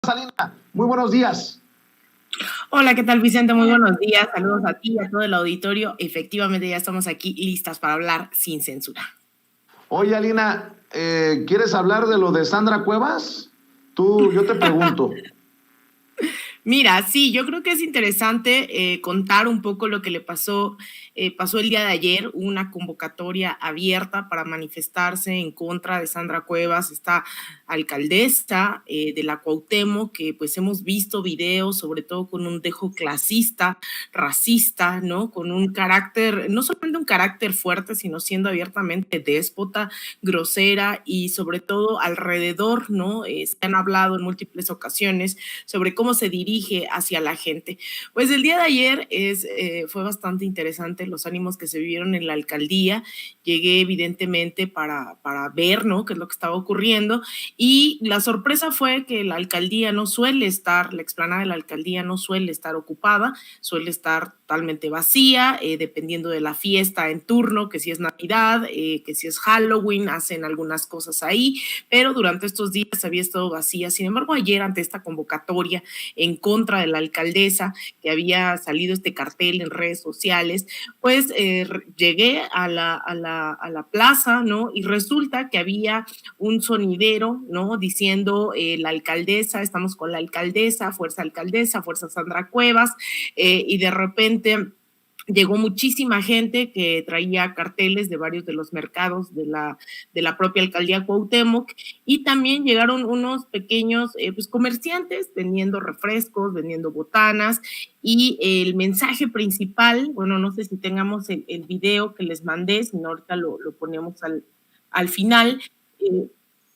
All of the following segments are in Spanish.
Alina? Muy buenos días. Hola, ¿qué tal, Vicente? Muy buenos días. Saludos a ti y a todo el auditorio. Efectivamente, ya estamos aquí listas para hablar sin censura. Oye, Alina, ¿quieres hablar de lo de Sandra Cuevas? Yo te pregunto. Mira, sí, yo creo que es interesante contar un poco lo que le pasó. Pasó el día de ayer una convocatoria abierta para manifestarse en contra de Sandra Cuevas, esta alcaldesa de la Cuauhtémoc, que pues hemos visto videos, sobre todo con un dejo clasista, racista, ¿no? Con un carácter, no solamente un carácter fuerte, sino siendo abiertamente déspota, grosera y sobre todo alrededor, ¿no? Se han hablado en múltiples ocasiones sobre cómo se dirige hacia la gente. Pues el día de ayer fue bastante interesante los ánimos que se vivieron en la alcaldía. Llegué evidentemente para ver, ¿no?, qué es lo que estaba ocurriendo, y la sorpresa fue que la alcaldía no suele estar, la explanada de la alcaldía no suele estar ocupada, suele estar totalmente vacía, dependiendo de la fiesta en turno, que si es Navidad, que si es Halloween, hacen algunas cosas ahí, pero durante estos días había estado vacía. Sin embargo, ayer, ante esta convocatoria en contra de la alcaldesa, que había salido este cartel en redes sociales, pues llegué a la plaza, ¿no? Y resulta que había un sonidero, ¿no?, diciendo la alcaldesa, estamos con la alcaldesa, fuerza Sandra Cuevas, y de repente llegó muchísima gente que traía carteles de varios de los mercados de la propia alcaldía Cuauhtémoc, y también llegaron unos pequeños pues comerciantes vendiendo refrescos, vendiendo botanas, y el mensaje principal, bueno, no sé si tengamos el video que les mandé, si no ahorita lo ponemos al final.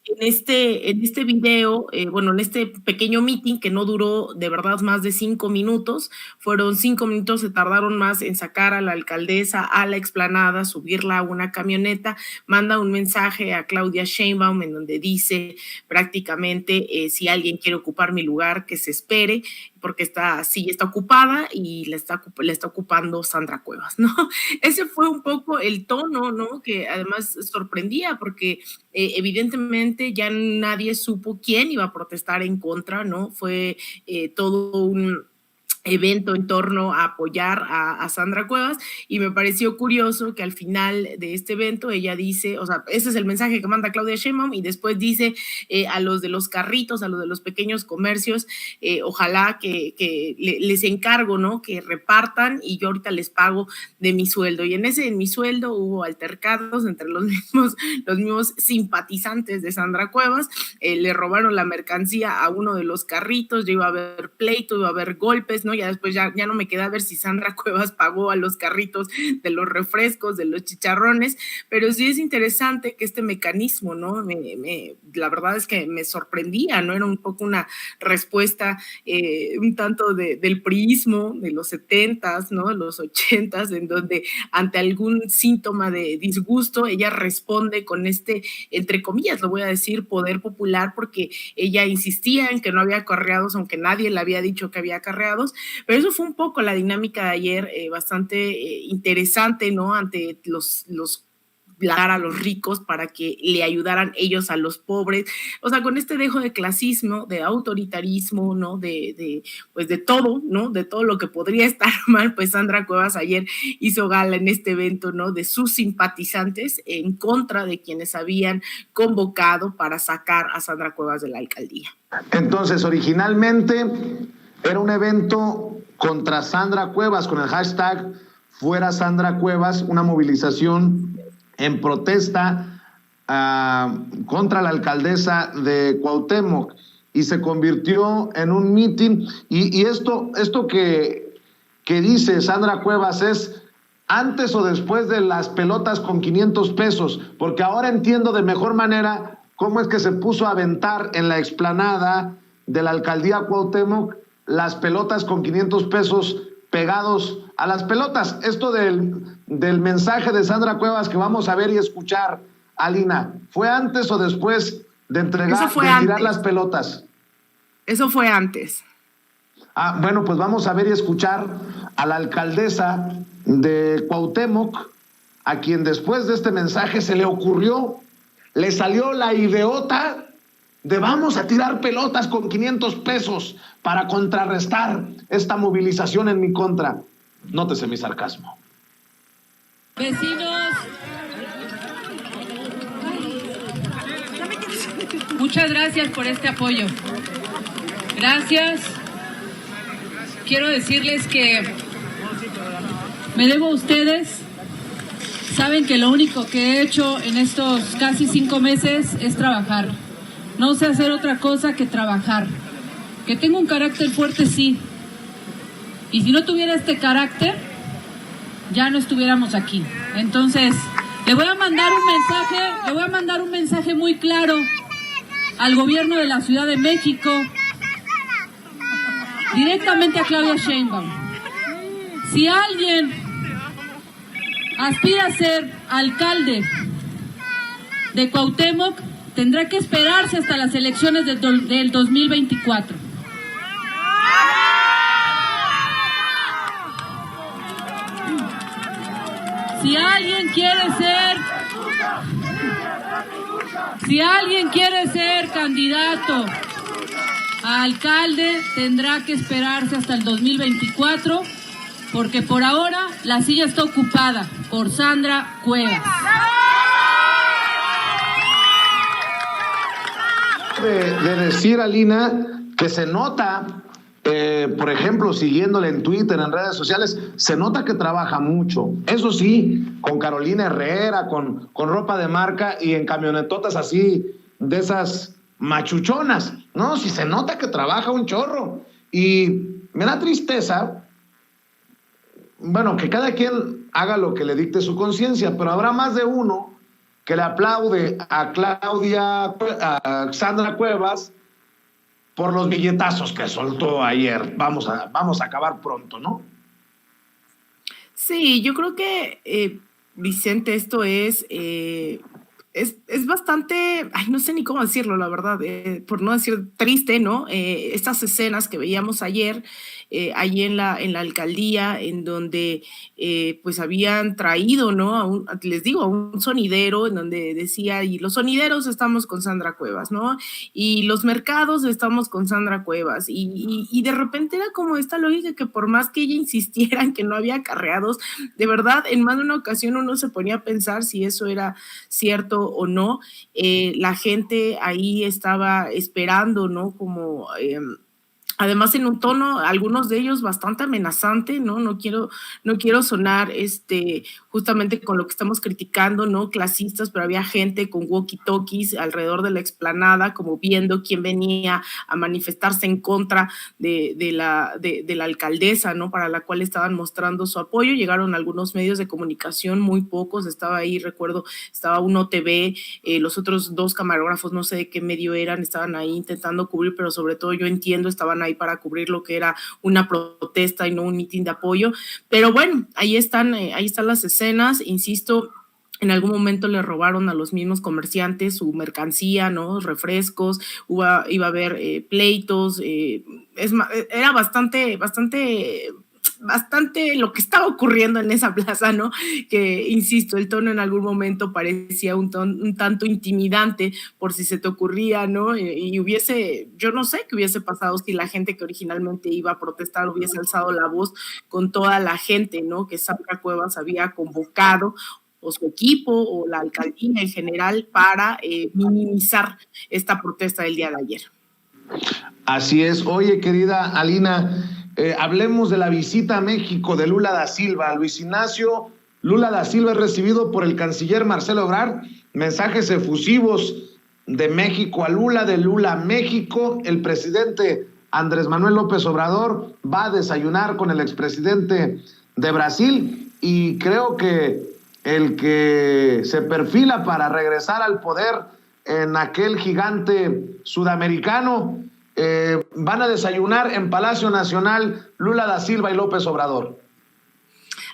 En este video, bueno, en este pequeño meeting que no duró de verdad más de 5 minutos, fueron 5 minutos, se tardaron más en sacar a la alcaldesa a la explanada, subirla a una camioneta, manda un mensaje a Claudia Sheinbaum en donde dice prácticamente si alguien quiere ocupar mi lugar, que se espere, porque esta silla está ocupada y la está ocupando Sandra Cuevas, ¿no? Ese fue un poco el tono, ¿no?, que además sorprendía, porque evidentemente ya nadie supo quién iba a protestar en contra, ¿no? Fue todo un evento en torno a apoyar a Sandra Cuevas, y me pareció curioso que al final de este evento ella dice, o sea, ese es el mensaje que manda Claudia Sheinbaum, y después dice a los de los carritos, a los de los pequeños comercios, ojalá que les encargo, ¿no?, que repartan y yo ahorita les pago de mi sueldo. Y en mi sueldo hubo altercados entre los mismos simpatizantes de Sandra Cuevas, le robaron la mercancía a uno de los carritos, ya iba a haber pleito, iba a haber golpes, ¿no? Ya después ya no me queda ver si Sandra Cuevas pagó a los carritos de los refrescos, de los chicharrones, pero sí es interesante que este mecanismo, ¿no? La verdad es que me sorprendía, ¿no? Era un poco una respuesta un tanto del priismo de los 70s, ¿no?, de los 80s, en donde ante algún síntoma de disgusto, ella responde con este, entre comillas, lo voy a decir, poder popular, porque ella insistía en que no había acarreados, aunque nadie le había dicho que había acarreados. Pero eso fue un poco la dinámica de ayer, bastante interesante, ¿no?, ante los a los ricos para que le ayudaran ellos a los pobres, o sea, con este dejo de clasismo, de autoritarismo, ¿no?, pues de todo, ¿no?, de todo lo que podría estar mal. Pues Sandra Cuevas ayer hizo gala en este evento, ¿no?, de sus simpatizantes en contra de quienes habían convocado para sacar a Sandra Cuevas de la alcaldía. Entonces, originalmente era un evento contra Sandra Cuevas con el hashtag Fuera Sandra Cuevas, una movilización en protesta contra la alcaldesa de Cuauhtémoc, y se convirtió en un mitin. Y esto que dice Sandra Cuevas es antes o después de las pelotas con 500 pesos, porque ahora entiendo de mejor manera cómo es que se puso a aventar en la explanada de la alcaldía Cuauhtémoc las pelotas con 500 pesos pegados a las pelotas. Esto del mensaje de Sandra Cuevas que vamos a ver y escuchar, Alina, ¿fue antes o después de tirar las pelotas? Eso fue antes. Bueno, pues vamos a ver y escuchar a la alcaldesa de Cuauhtémoc, a quien después de este mensaje se le ocurrió, le salió la ideota de vamos a tirar pelotas con 500 pesos para contrarrestar esta movilización en mi contra. Nótese mi sarcasmo. Vecinos, muchas gracias por este apoyo. Gracias. Quiero decirles que me debo a ustedes. Saben que lo único que he hecho en estos casi 5 meses es trabajar. No sé hacer otra cosa que trabajar. Que tengo un carácter fuerte, sí. Y si no tuviera este carácter, ya no estuviéramos aquí. Entonces, le voy a mandar un mensaje muy claro al gobierno de la Ciudad de México, directamente a Claudia Sheinbaum. Si alguien aspira a ser alcalde de Cuauhtémoc, tendrá que esperarse hasta las elecciones del 2024. Si alguien quiere ser candidato a alcalde, tendrá que esperarse hasta el 2024, porque por ahora la silla está ocupada por Sandra Cuevas. De decir, Alina, que se nota, por ejemplo, siguiéndole en Twitter, en redes sociales, se nota que trabaja mucho. Eso sí, con Carolina Herrera, con ropa de marca y en camionetotas así, de esas machuchonas, ¿no? Sí se nota que trabaja un chorro. Y me da tristeza, bueno, que cada quien haga lo que le dicte su conciencia, pero habrá más de uno que le aplaude a Sandra Cuevas por los billetazos que soltó ayer. Vamos a acabar pronto, ¿no? Sí, yo creo que, Vicente, esto es bastante, ay, no sé ni cómo decirlo, la verdad, por no decir triste, ¿no? Estas escenas que veíamos ayer, allí en la alcaldía, en donde pues habían traído, ¿no? Les digo, a un sonidero, en donde decía, y los sonideros estamos con Sandra Cuevas, ¿no? Y los mercados estamos con Sandra Cuevas, y de repente era como esta lógica que por más que ella insistiera en que no había acarreados, de verdad, en más de una ocasión uno se ponía a pensar si eso era cierto o no. La gente ahí estaba esperando, ¿no? Como además en un tono, algunos de ellos bastante amenazante, ¿no? No quiero sonar justamente con lo que estamos criticando, ¿no? Clasistas, pero había gente con walkie-talkies alrededor de la explanada, como viendo quién venía a manifestarse en contra de la alcaldesa, ¿no? Para la cual estaban mostrando su apoyo. Llegaron algunos medios de comunicación, muy pocos, estaba ahí, recuerdo, estaba Uno TV, los otros 2 camarógrafos, no sé de qué medio eran, estaban ahí intentando cubrir, pero sobre todo yo entiendo, estaban ahí para cubrir lo que era una protesta y no un mitin de apoyo, pero bueno, ahí están las escenas, insisto. En algún momento le robaron a los mismos comerciantes su mercancía, ¿no? Refrescos, iba a haber pleitos, era bastante lo que estaba ocurriendo en esa plaza, ¿no? Que, insisto, el tono en algún momento parecía un tanto intimidante por si se te ocurría, ¿no? Y yo no sé qué hubiese pasado si la gente que originalmente iba a protestar hubiese alzado la voz con toda la gente, ¿no? Que Sandra Cuevas había convocado, o su equipo, o la alcaldía en general, para minimizar esta protesta del día de ayer. Así es. Oye, querida Alina, hablemos de la visita a México de Lula da Silva. Luis Ignacio Lula da Silva es recibido por el canciller Marcelo Ebrard. Mensajes efusivos de México a Lula, de Lula a México. El presidente Andrés Manuel López Obrador va a desayunar con el expresidente de Brasil, y creo que el que se perfila para regresar al poder en aquel gigante sudamericano, van a desayunar en Palacio Nacional Lula da Silva y López Obrador.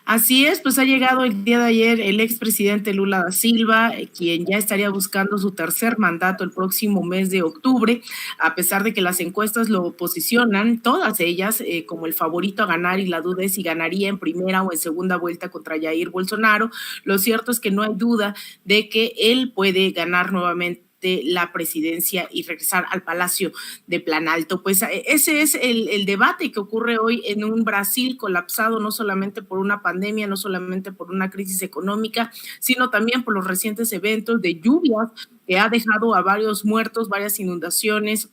Así es, pues ha llegado el día de ayer el expresidente Lula da Silva, quien ya estaría buscando su tercer mandato el próximo mes de octubre, a pesar de que las encuestas lo posicionan, todas ellas, como el favorito a ganar, y la duda es si ganaría en primera o en segunda vuelta contra Jair Bolsonaro. Lo cierto es que no hay duda de que él puede ganar nuevamente de la presidencia y regresar al Palacio de Planalto. Pues ese es el debate que ocurre hoy en un Brasil colapsado no solamente por una pandemia, no solamente por una crisis económica, sino también por los recientes eventos de lluvias que ha dejado a varios muertos, varias inundaciones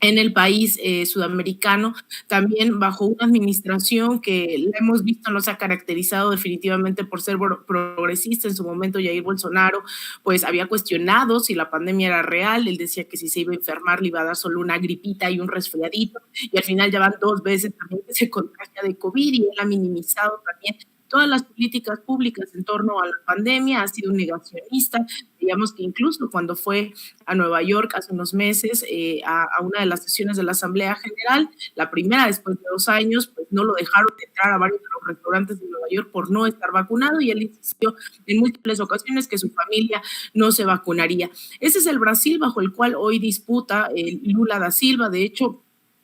en el país sudamericano, también bajo una administración que la hemos visto no se ha caracterizado definitivamente por ser progresista. En su momento Jair Bolsonaro pues había cuestionado si la pandemia era real, él decía que si se iba a enfermar le iba a dar solo una gripita y un resfriadito, y al final ya van 2 veces también que se contagia de COVID, y él ha minimizado también todas las políticas públicas en torno a la pandemia, ha sido un negacionista. Digamos que incluso cuando fue a Nueva York hace unos meses a una de las sesiones de la Asamblea General, la primera después de 2 años, pues no lo dejaron entrar a varios de los restaurantes de Nueva York por no estar vacunado, y él insistió en múltiples ocasiones que su familia no se vacunaría. Ese es el Brasil bajo el cual hoy disputa Lula da Silva. De hecho,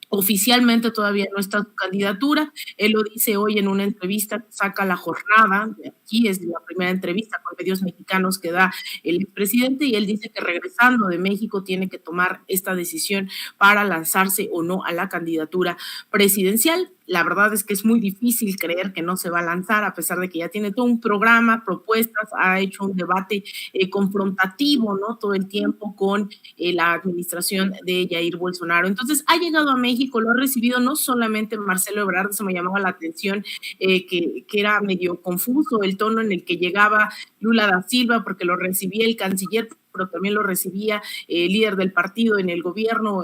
oficialmente todavía no está su candidatura. Él lo dice hoy en una entrevista que saca La Jornada, de aquí es la primera entrevista con medios mexicanos que da el expresidente, y él dice que regresando de México tiene que tomar esta decisión para lanzarse o no a la candidatura presidencial. La verdad es que es muy difícil creer que no se va a lanzar, a pesar de que ya tiene todo un programa, propuestas, ha hecho un debate confrontativo, ¿no? Todo el tiempo con la administración de Jair Bolsonaro. Entonces ha llegado a México, lo ha recibido no solamente Marcelo Ebrard, eso me llamaba la atención, que era medio confuso el tono en el que llegaba Lula da Silva, porque lo recibía el canciller, pero también lo recibía el líder del partido en el gobierno,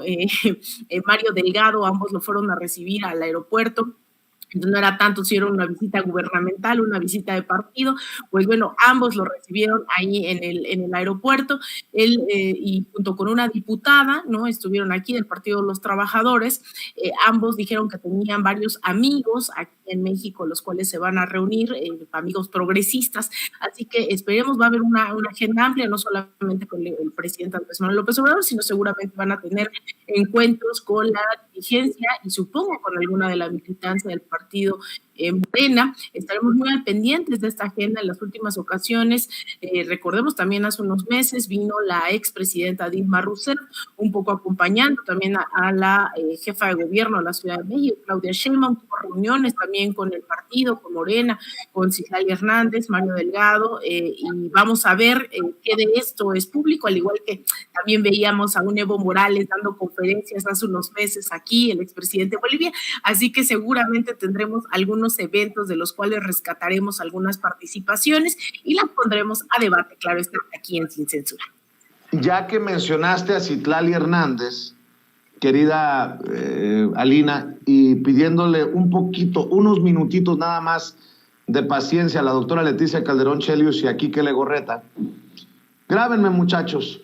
Mario Delgado. Ambos lo fueron a recibir al aeropuerto. Entonces no era tanto si era una visita gubernamental, una visita de partido. Pues bueno, ambos lo recibieron ahí en el aeropuerto. Él y junto con una diputada, ¿no? Estuvieron aquí del Partido de los Trabajadores. Ambos dijeron que tenían varios amigos aquí en México, los cuales se van a reunir, amigos progresistas. Así que esperemos, va a haber una agenda amplia, no solamente con el presidente Andrés Manuel López Obrador, sino seguramente van a tener encuentros con la dirigencia y supongo con alguna de la militancia del partido Morena. Estaremos muy al pendientes de esta agenda. En las últimas ocasiones, recordemos también hace unos meses vino la expresidenta Dilma Rousseff, un poco acompañando también a la jefa de gobierno de la Ciudad de México, Claudia Sheinbaum. Tuvo reuniones también con el partido, con Morena, con Citlali Hernández, Mario Delgado, y vamos a ver qué de esto es público, al igual que también veíamos a un Evo Morales dando conferencias hace unos meses aquí, el expresidente de Bolivia. Así que seguramente tendremos algunos eventos de los cuales rescataremos algunas participaciones y las pondremos a debate, claro está, aquí en Sin Censura. Ya que mencionaste a Citlali Hernández, querida Alina, y pidiéndole unos minutitos nada más de paciencia a la doctora Leticia Calderón Chelius y a Quique Legorreta, grábenme, muchachos.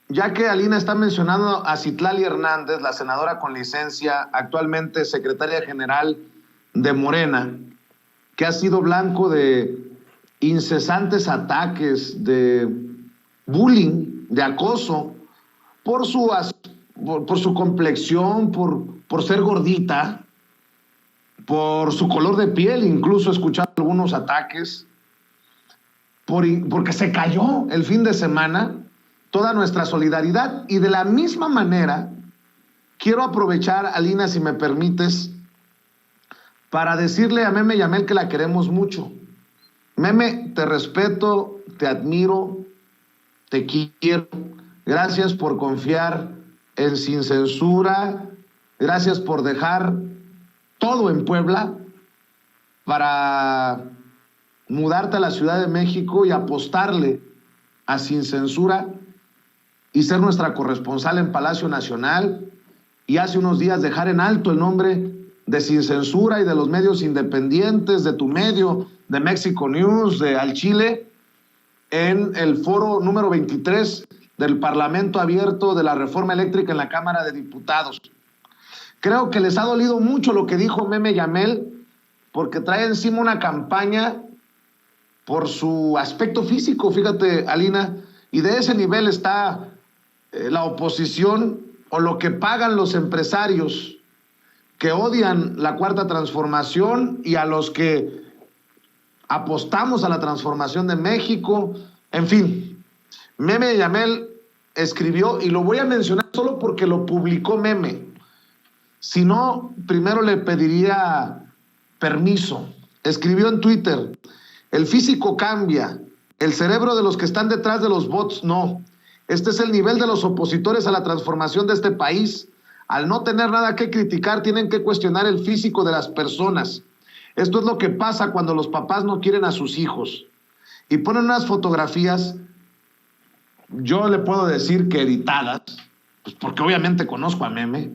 Ya que Alina está mencionando a Citlali Hernández, la senadora con licencia, actualmente secretaria general de Morena, que ha sido blanco de incesantes ataques, de bullying, de acoso, por su complexión, por ser gordita, por su color de piel. Incluso he escuchado algunos ataques, porque se cayó el fin de semana. Toda nuestra solidaridad. Y de la misma manera, quiero aprovechar, Alina, si me permites, para decirle a Meme Yamel que la queremos mucho. Meme, te respeto, te admiro, te quiero. Gracias por confiar en Sin Censura. Gracias por dejar todo en Puebla para mudarte a la Ciudad de México y apostarle a Sin Censura y ser nuestra corresponsal en Palacio Nacional, y hace unos días dejar en alto el nombre de Sin Censura y de los medios independientes, de tu medio, de México News, de Al Chile, en el foro número 23 del Parlamento Abierto de la Reforma Eléctrica en la Cámara de Diputados. Creo que les ha dolido mucho lo que dijo Meme Yamel, porque trae encima una campaña por su aspecto físico, fíjate, Alina, y de ese nivel está la oposición, o lo que pagan los empresarios que odian la Cuarta Transformación y a los que apostamos a la transformación de México. En fin, Meme Yamel escribió, y lo voy a mencionar solo porque lo publicó Meme. Si no, primero le pediría permiso. Escribió en Twitter: el físico cambia, el cerebro de los que están detrás de los bots no. Este es el nivel de los opositores a la transformación de este país. Al no tener nada que criticar, tienen que cuestionar el físico de las personas. Esto es lo que pasa cuando los papás no quieren a sus hijos. Y ponen unas fotografías, yo le puedo decir que editadas, pues porque obviamente conozco a Meme,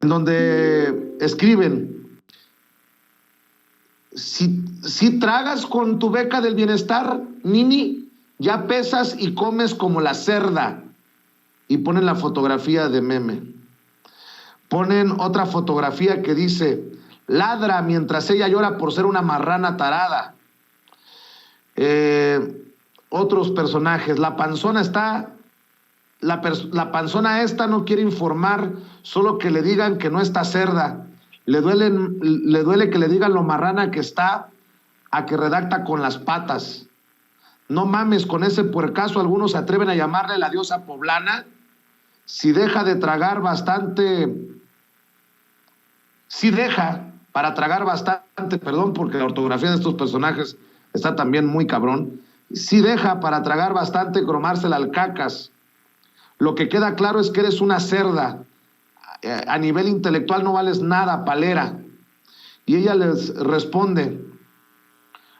en donde escriben: si tragas con tu beca del bienestar, Nini, ya pesas y comes como la cerda. Y ponen la fotografía de Meme. Ponen otra fotografía que dice: ladra mientras ella llora por ser una marrana tarada. Otros personajes: la panzona esta no quiere informar, solo que le digan que no está cerda. Le duele que le digan lo marrana que está, a que redacta con las patas. No mames, con ese puercazo algunos se atreven a llamarle la diosa poblana. Si deja para tragar bastante, perdón, porque la ortografía de estos personajes está también muy cabrón. Si deja para tragar bastante cromársela al cacas. Lo que queda claro es que eres una cerda. A nivel intelectual no vales nada, palera. Y ella les responde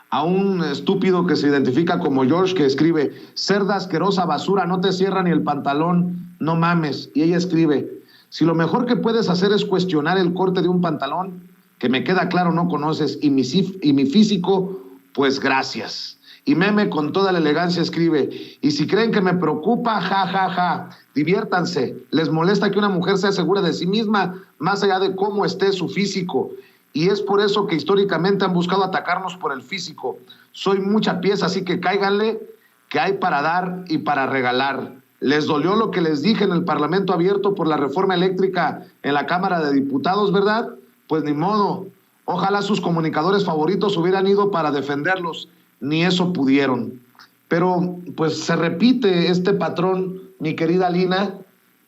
a un estúpido que se identifica como George, que escribe: cerda asquerosa basura, no te cierra ni el pantalón, no mames. Y ella escribe: si lo mejor que puedes hacer es cuestionar el corte de un pantalón, que me queda claro no conoces, y mi físico, pues gracias. Y Meme con toda la elegancia escribe: y si creen que me preocupa, ja, ja, ja, diviértanse. Les molesta que una mujer sea segura de sí misma, más allá de cómo esté su físico. Y es por eso que históricamente han buscado atacarnos por el físico. Soy mucha pieza, así que cáiganle, que hay para dar y para regalar. Les dolió lo que les dije en el Parlamento abierto por la reforma eléctrica en la Cámara de Diputados, ¿verdad? Pues ni modo. Ojalá sus comunicadores favoritos hubieran ido para defenderlos. Ni eso pudieron. Pero pues se repite este patrón, mi querida Lina,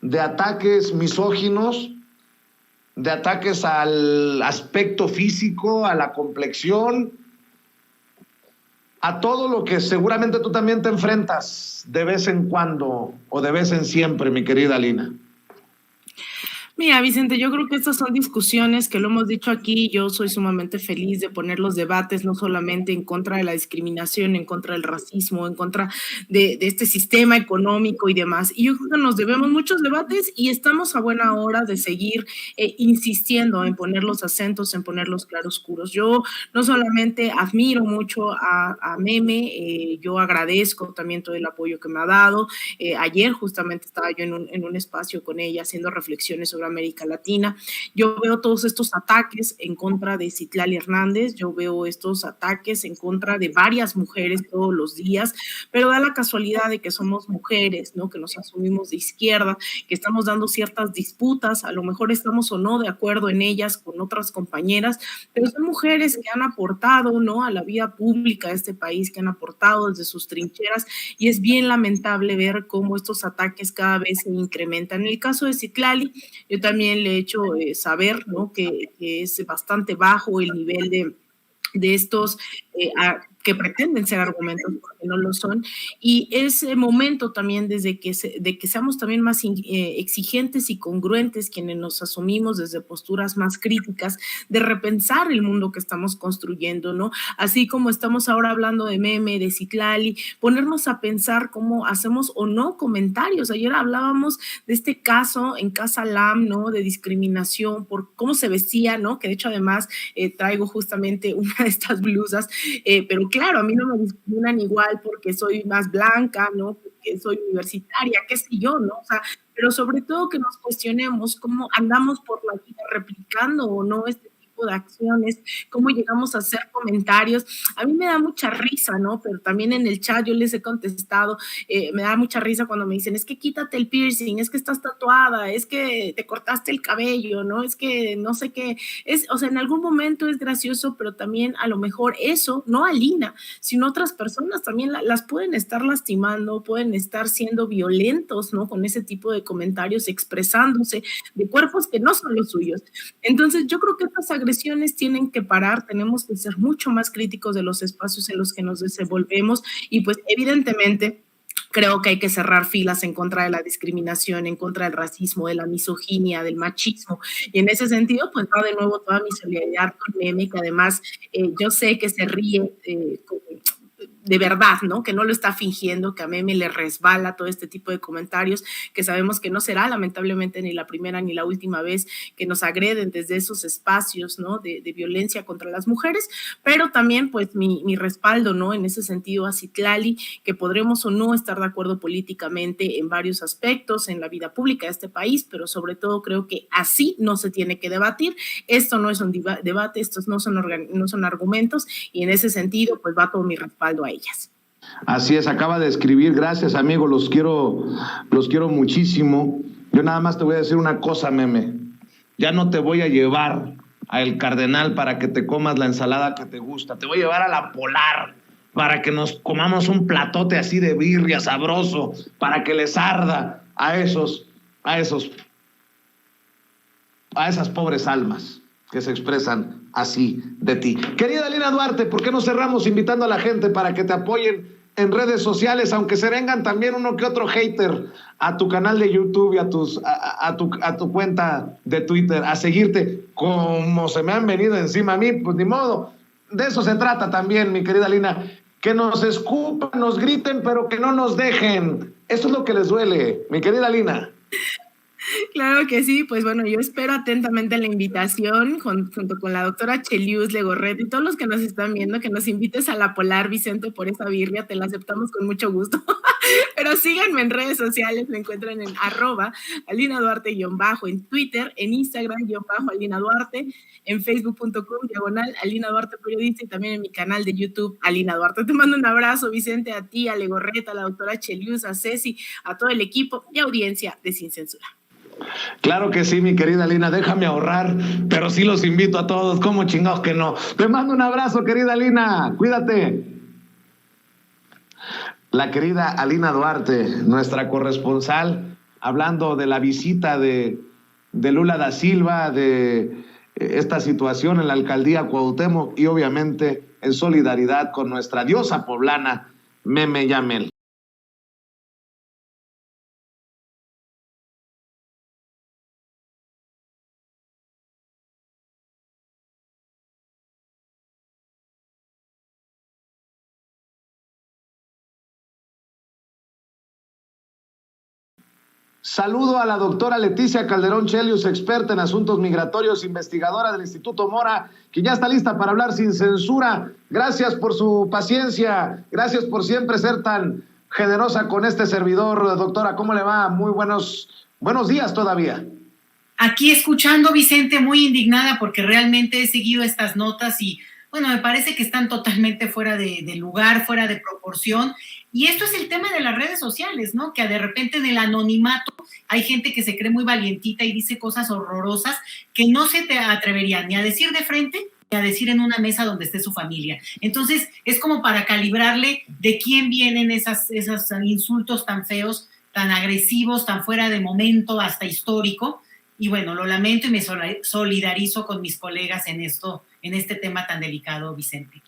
de ataques misóginos, de ataques al aspecto físico, a la complexión, a todo lo que seguramente tú también te enfrentas de vez en cuando o de vez en siempre, mi querida Lina. Mira, Vicente, yo creo que estas son discusiones que lo hemos dicho aquí. Yo soy sumamente feliz de poner los debates, no solamente en contra de la discriminación, en contra del racismo, en contra de este sistema económico y demás. Y yo creo que nos debemos muchos debates y estamos a buena hora de seguir insistiendo en poner los acentos, en poner los claroscuros. Yo no solamente admiro mucho a Meme, yo agradezco también todo el apoyo que me ha dado. Ayer justamente estaba yo en un espacio con ella haciendo reflexiones sobre América Latina. Yo veo todos estos ataques en contra de Citlali Hernández, yo veo estos ataques en contra de varias mujeres todos los días, pero da la casualidad de que somos mujeres, ¿no? Que nos asumimos de izquierda, que estamos dando ciertas disputas, a lo mejor estamos o no de acuerdo en ellas con otras compañeras, pero son mujeres que han aportado, ¿no?, a la vida pública de este país, que han aportado desde sus trincheras, y es bien lamentable ver cómo estos ataques cada vez se incrementan. En el caso de Citlali, yo también le he hecho saber, ¿no?, que es bastante bajo el nivel de estos que pretenden ser argumentos porque no lo son, y es momento también de que seamos también más exigentes y congruentes quienes nos asumimos desde posturas más críticas, de repensar el mundo que estamos construyendo, ¿no? Así como estamos ahora hablando de Meme, de Citlali, ponernos a pensar cómo hacemos o no comentarios. Ayer hablábamos de este caso en Casa Lam, ¿no?, de discriminación por cómo se vestía, ¿no?, que de hecho además traigo justamente una de estas blusas, pero claro, a mí no me discriminan igual porque soy más blanca, ¿no?, porque soy universitaria, qué sé yo, ¿no? O sea, pero sobre todo que nos cuestionemos cómo andamos por la vida replicando o no este tipo tipo de acciones, cómo llegamos a hacer comentarios. A mí me da mucha risa, ¿no? Pero también en el chat yo les he contestado, me da mucha risa cuando me dicen, es que quítate el piercing, es que estás tatuada, es que te cortaste el cabello, ¿no? Es que no sé qué, o sea, en algún momento es gracioso, pero también a lo mejor eso, no a Lina, sino otras personas también las pueden estar lastimando, pueden estar siendo violentos, ¿no? Con ese tipo de comentarios, expresándose de cuerpos que no son los suyos. Entonces, yo creo que estas agresiones tienen que parar, tenemos que ser mucho más críticos de los espacios en los que nos desenvolvemos y pues evidentemente creo que hay que cerrar filas en contra de la discriminación, en contra del racismo, de la misoginia, del machismo. Y en ese sentido, pues va de nuevo toda mi solidaridad con Meme, que además yo sé que se ríe de verdad, ¿no? Que no lo está fingiendo, que a Meme le resbala todo este tipo de comentarios, que sabemos que no será lamentablemente ni la primera ni la última vez que nos agreden desde esos espacios, ¿no? De violencia contra las mujeres, pero también pues mi respaldo, ¿no? En ese sentido a Citlali, que podremos o no estar de acuerdo políticamente en varios aspectos en la vida pública de este país, pero sobre todo creo que así no se tiene que debatir. Esto no es un debate, estos no son argumentos, y en ese sentido pues va todo mi respaldo a ellas. Así es, acaba de escribir, gracias amigo, los quiero muchísimo. Yo nada más te voy a decir una cosa, Meme, ya no te voy a llevar a El Cardenal para que te comas la ensalada que te gusta, te voy a llevar a La Polar para que nos comamos un platote así de birria sabroso, para que les arda a esas pobres almas que se expresan así de ti. Querida Lina Duarte, ¿por qué no cerramos invitando a la gente para que te apoyen en redes sociales, aunque se vengan también uno que otro hater a tu canal de YouTube y a tu cuenta de Twitter, a seguirte como se me han venido encima a mí? Pues ni modo, de eso se trata también, mi querida Lina, que nos escupan, nos griten, pero que no nos dejen. Eso es lo que les duele, mi querida Lina. Claro que sí, pues bueno, yo espero atentamente la invitación junto con la doctora Chelius Legorreta y todos los que nos están viendo, que nos invites a La Polar, Vicente, por esa birria, te la aceptamos con mucho gusto. Pero síganme en redes sociales, me encuentran en @Alina Duarte_ en Twitter, en Instagram _Alina Duarte, en facebook.com/Alina Duarte Periodista y también en mi canal de YouTube Alina Duarte. Te mando un abrazo, Vicente, a ti, a Legorreta, a la doctora Chelius, a Ceci, a todo el equipo y audiencia de Sin Censura. Claro que sí, mi querida Lina, déjame ahorrar, pero sí los invito a todos, ¿cómo chingados que no? Te mando un abrazo, querida Lina, cuídate. La querida Alina Duarte, nuestra corresponsal, hablando de la visita de Lula da Silva, de esta situación en la alcaldía Cuauhtémoc y obviamente en solidaridad con nuestra diosa poblana, Meme Yamel. Saludo a la doctora Leticia Calderón Chelius, experta en asuntos migratorios, investigadora del Instituto Mora, que ya está lista para hablar sin censura. Gracias por su paciencia, gracias por siempre ser tan generosa con este servidor. Doctora, ¿cómo le va? Muy buenos días todavía. Aquí escuchando, Vicente, muy indignada porque realmente he seguido estas notas y bueno, me parece que están totalmente fuera de lugar, fuera de proporción. Y esto es el tema de las redes sociales, ¿no? Que de repente en el anonimato hay gente que se cree muy valientita y dice cosas horrorosas que no se te atreverían ni a decir de frente ni a decir en una mesa donde esté su familia. Entonces, es como para calibrarle de quién vienen esos insultos tan feos, tan agresivos, tan fuera de momento, hasta histórico. Y bueno, lo lamento y me solidarizo con mis colegas en este tema tan delicado, Vicente.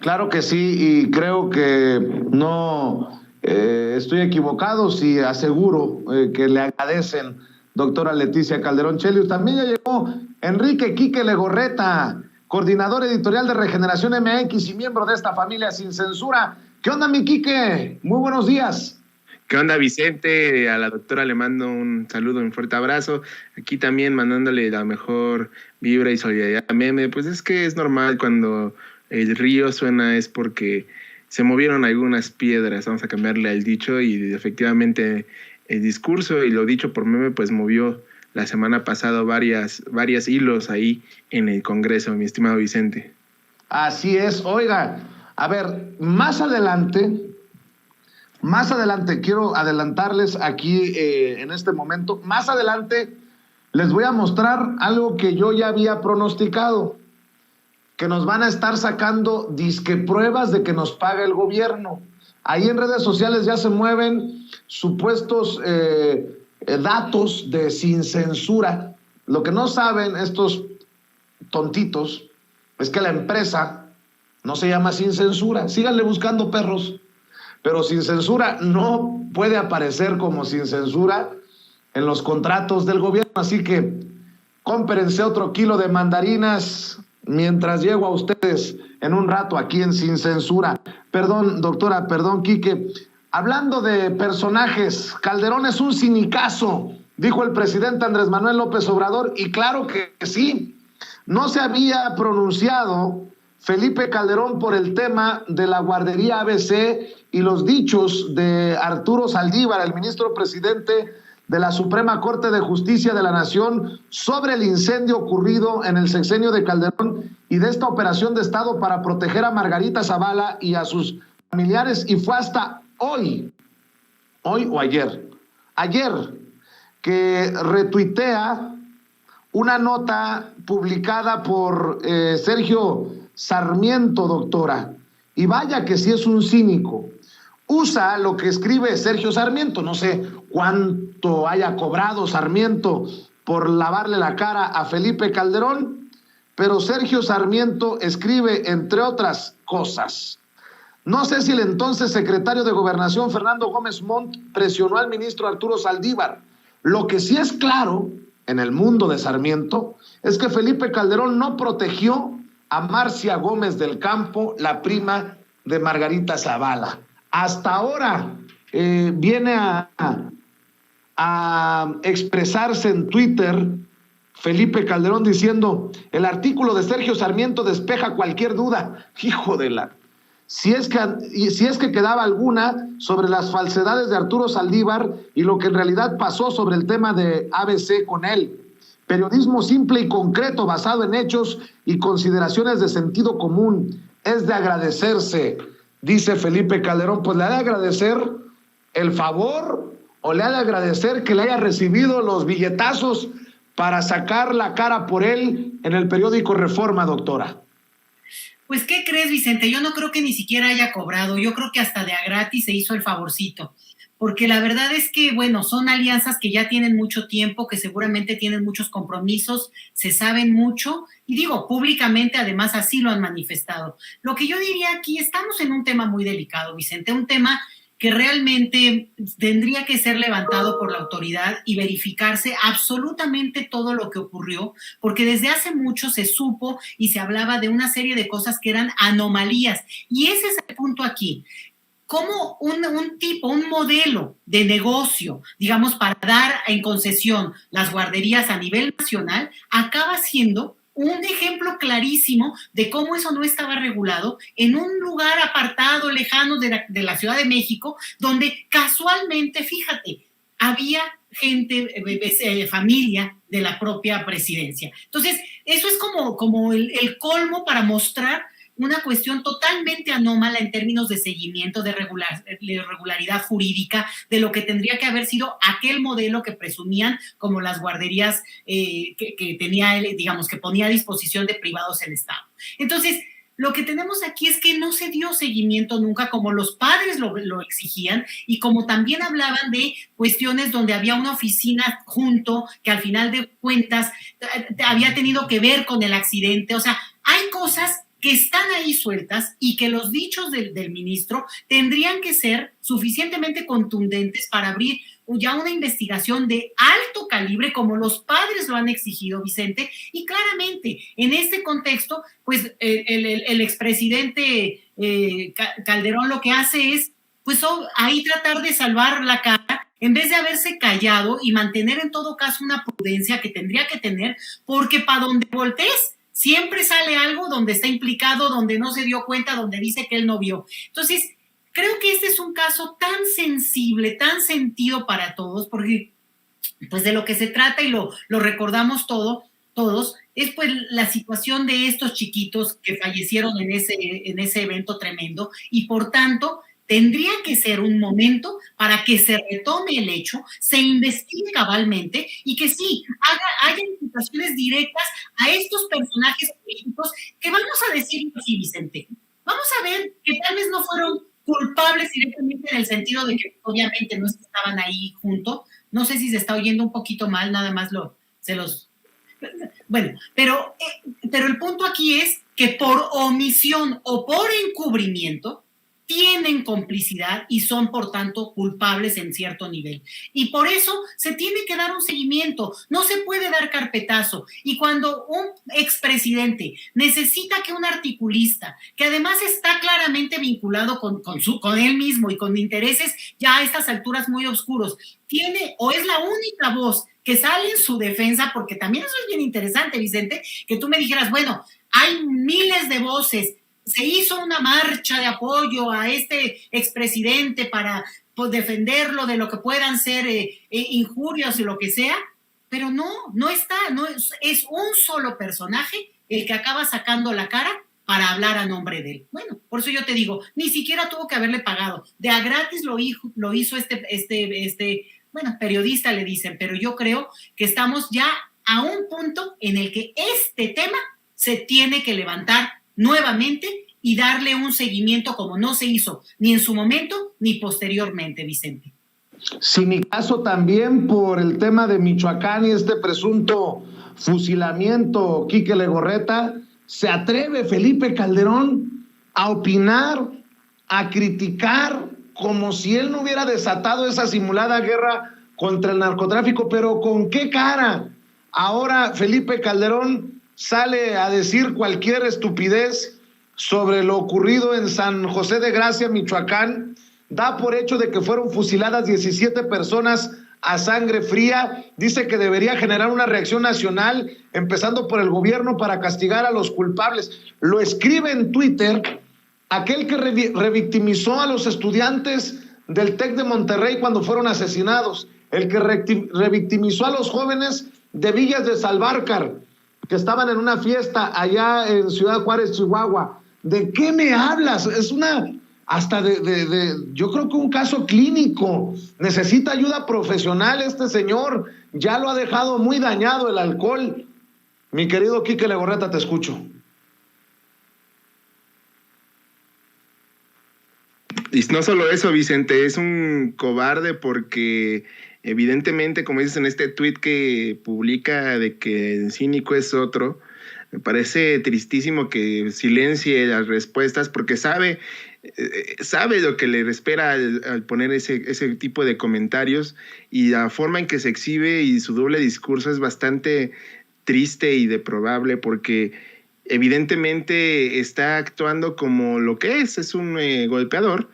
Claro que sí, y creo que no estoy equivocado si aseguro que le agradecen, doctora Leticia Calderón Chelius. También ya llegó Enrique Quique Legorreta, coordinador editorial de Regeneración MX y miembro de esta familia Sin Censura. ¿Qué onda, mi Quique? Muy buenos días. ¿Qué onda, Vicente? A la doctora le mando un saludo, un fuerte abrazo. Aquí también mandándole la mejor vibra y solidaridad a Meme. Pues es que es normal cuando el río suena es porque se movieron algunas piedras. Vamos a cambiarle al dicho y efectivamente el discurso y lo dicho por Meme pues movió la semana pasada varias hilos ahí en el Congreso, mi estimado Vicente. Así es. Oiga, a ver, más adelante quiero adelantarles aquí en este momento, más adelante les voy a mostrar algo que yo ya había pronosticado, que nos van a estar sacando disque pruebas de que nos paga el gobierno. Ahí en redes sociales ya se mueven supuestos datos de sin censura. Lo que no saben estos tontitos es que la empresa no se llama Sin Censura. Síganle buscando, perros. Pero Sin Censura no puede aparecer como Sin Censura en los contratos del gobierno. Así que cómprense otro kilo de mandarinas mientras llego a ustedes en un rato aquí en Sin Censura. Perdón, doctora, perdón, Quique. Hablando de personajes, Calderón es un cinicazo, dijo el presidente Andrés Manuel López Obrador, y claro que sí. No se había pronunciado Felipe Calderón por el tema de la guardería ABC y los dichos de Arturo Saldívar, el ministro presidente de la Suprema Corte de Justicia de la Nación, sobre el incendio ocurrido en el sexenio de Calderón y de esta operación de Estado para proteger a Margarita Zavala y a sus familiares, y fue hasta hoy o ayer, que retuitea una nota publicada por Sergio Sarmiento, doctora, y vaya que sí es un cínico. Usa lo que escribe Sergio Sarmiento, no sé cuánto haya cobrado Sarmiento por lavarle la cara a Felipe Calderón, pero Sergio Sarmiento escribe, entre otras cosas: no sé si el entonces secretario de Gobernación, Fernando Gómez Montt, presionó al ministro Arturo Saldívar. Lo que sí es claro en el mundo de Sarmiento es que Felipe Calderón no protegió a Marcia Gómez del Campo, la prima de Margarita Zavala. Hasta ahora viene a expresarse en Twitter Felipe Calderón diciendo: el artículo de Sergio Sarmiento despeja cualquier duda. Hijo de la... Si es que quedaba alguna sobre las falsedades de Arturo Saldívar y lo que en realidad pasó sobre el tema de ABC con él. Periodismo simple y concreto basado en hechos y consideraciones de sentido común. Es de agradecerse, dice Felipe Calderón. Pues le ha de agradecer el favor o le ha de agradecer que le haya recibido los billetazos para sacar la cara por él en el periódico Reforma, doctora. Pues, ¿qué crees, Vicente? Yo no creo que ni siquiera haya cobrado. Yo creo que hasta de a gratis se hizo el favorcito. Porque la verdad es que, bueno, son alianzas que ya tienen mucho tiempo, que seguramente tienen muchos compromisos, se saben mucho, y digo, públicamente además así lo han manifestado. Lo que yo diría aquí, estamos en un tema muy delicado, Vicente, un tema que realmente tendría que ser levantado por la autoridad y verificarse absolutamente todo lo que ocurrió, porque desde hace mucho se supo y se hablaba de una serie de cosas que eran anomalías, y ese es el punto aquí. Cómo un modelo de negocio, digamos, para dar en concesión las guarderías a nivel nacional, acaba siendo un ejemplo clarísimo de cómo eso no estaba regulado en un lugar apartado, lejano de la Ciudad de México, donde casualmente, fíjate, había gente, familia de la propia presidencia. Entonces, eso es como el colmo para mostrar una cuestión totalmente anómala en términos de seguimiento, de regularidad jurídica, de lo que tendría que haber sido aquel modelo que presumían como las guarderías que tenía, digamos, que ponía a disposición de privados el Estado. Entonces, lo que tenemos aquí es que no se dio seguimiento nunca, como los padres lo exigían, y como también hablaban de cuestiones donde había una oficina junto, que al final de cuentas había tenido que ver con el accidente. O sea, hay cosas que están ahí sueltas y que los dichos del ministro tendrían que ser suficientemente contundentes para abrir ya una investigación de alto calibre, como los padres lo han exigido, Vicente, y claramente en este contexto, pues el expresidente Calderón lo que hace es, pues ahí tratar de salvar la cara, en vez de haberse callado y mantener en todo caso una prudencia que tendría que tener, porque para donde voltees, siempre sale algo donde está implicado, donde no se dio cuenta, donde dice que él no vio. Entonces, creo que este es un caso tan sensible, tan sentido para todos, porque pues de lo que se trata, y lo recordamos todos, es pues la situación de estos chiquitos que fallecieron en ese evento tremendo, y por tanto tendría que ser un momento para que se retome el hecho, se investigue cabalmente y que sí, haya imputaciones directas a estos personajes políticos que, vamos a decirlo así, Vicente, vamos a ver que tal vez no fueron culpables directamente, en el sentido de que obviamente no estaban ahí juntos. No sé si se está oyendo un poquito mal, nada más bueno, pero el punto aquí es que por omisión o por encubrimiento tienen complicidad y son, por tanto, culpables en cierto nivel. Y por eso se tiene que dar un seguimiento, no se puede dar carpetazo. Y cuando un expresidente necesita que un articulista, que además está claramente vinculado con él mismo y con intereses ya a estas alturas muy oscuros, tiene o es la única voz que sale en su defensa, porque también eso es bien interesante, Vicente, que tú me dijeras, bueno, hay miles de voces, se hizo una marcha de apoyo a este expresidente para pues, defenderlo de lo que puedan ser injurias y lo que sea, pero no es un solo personaje el que acaba sacando la cara para hablar a nombre de él. Bueno, por eso yo te digo, ni siquiera tuvo que haberle pagado, de a gratis lo hizo bueno, periodista le dicen, pero yo creo que estamos ya a un punto en el que este tema se tiene que levantar nuevamente y darle un seguimiento como no se hizo ni en su momento ni posteriormente, Vicente. Sinicazo también por el tema de Michoacán y este presunto fusilamiento, Quique Legorreta. ¿Se atreve Felipe Calderón a opinar, a criticar, como si él no hubiera desatado esa simulada guerra contra el narcotráfico? ¿Pero con qué cara? Ahora Felipe Calderón sale a decir cualquier estupidez sobre lo ocurrido en San José de Gracia, Michoacán, da por hecho de que fueron fusiladas 17 personas a sangre fría, dice que debería generar una reacción nacional, empezando por el gobierno, para castigar a los culpables. Lo escribe en Twitter aquel que revictimizó a los estudiantes del TEC de Monterrey cuando fueron asesinados, el que revictimizó a los jóvenes de Villas de Salvarcar, que estaban en una fiesta allá en Ciudad Juárez, Chihuahua. ¿De qué me hablas? Es yo creo que un caso clínico. Necesita ayuda profesional este señor. Ya lo ha dejado muy dañado el alcohol. Mi querido Quique Legorreta, te escucho. Y no solo eso, Vicente, es un cobarde porque evidentemente, como dices en este tuit que publica de que el cínico es otro, me parece tristísimo que silencie las respuestas porque sabe lo que le espera al poner ese tipo de comentarios, y la forma en que se exhibe y su doble discurso es bastante triste y deplorable porque evidentemente está actuando como lo que es un golpeador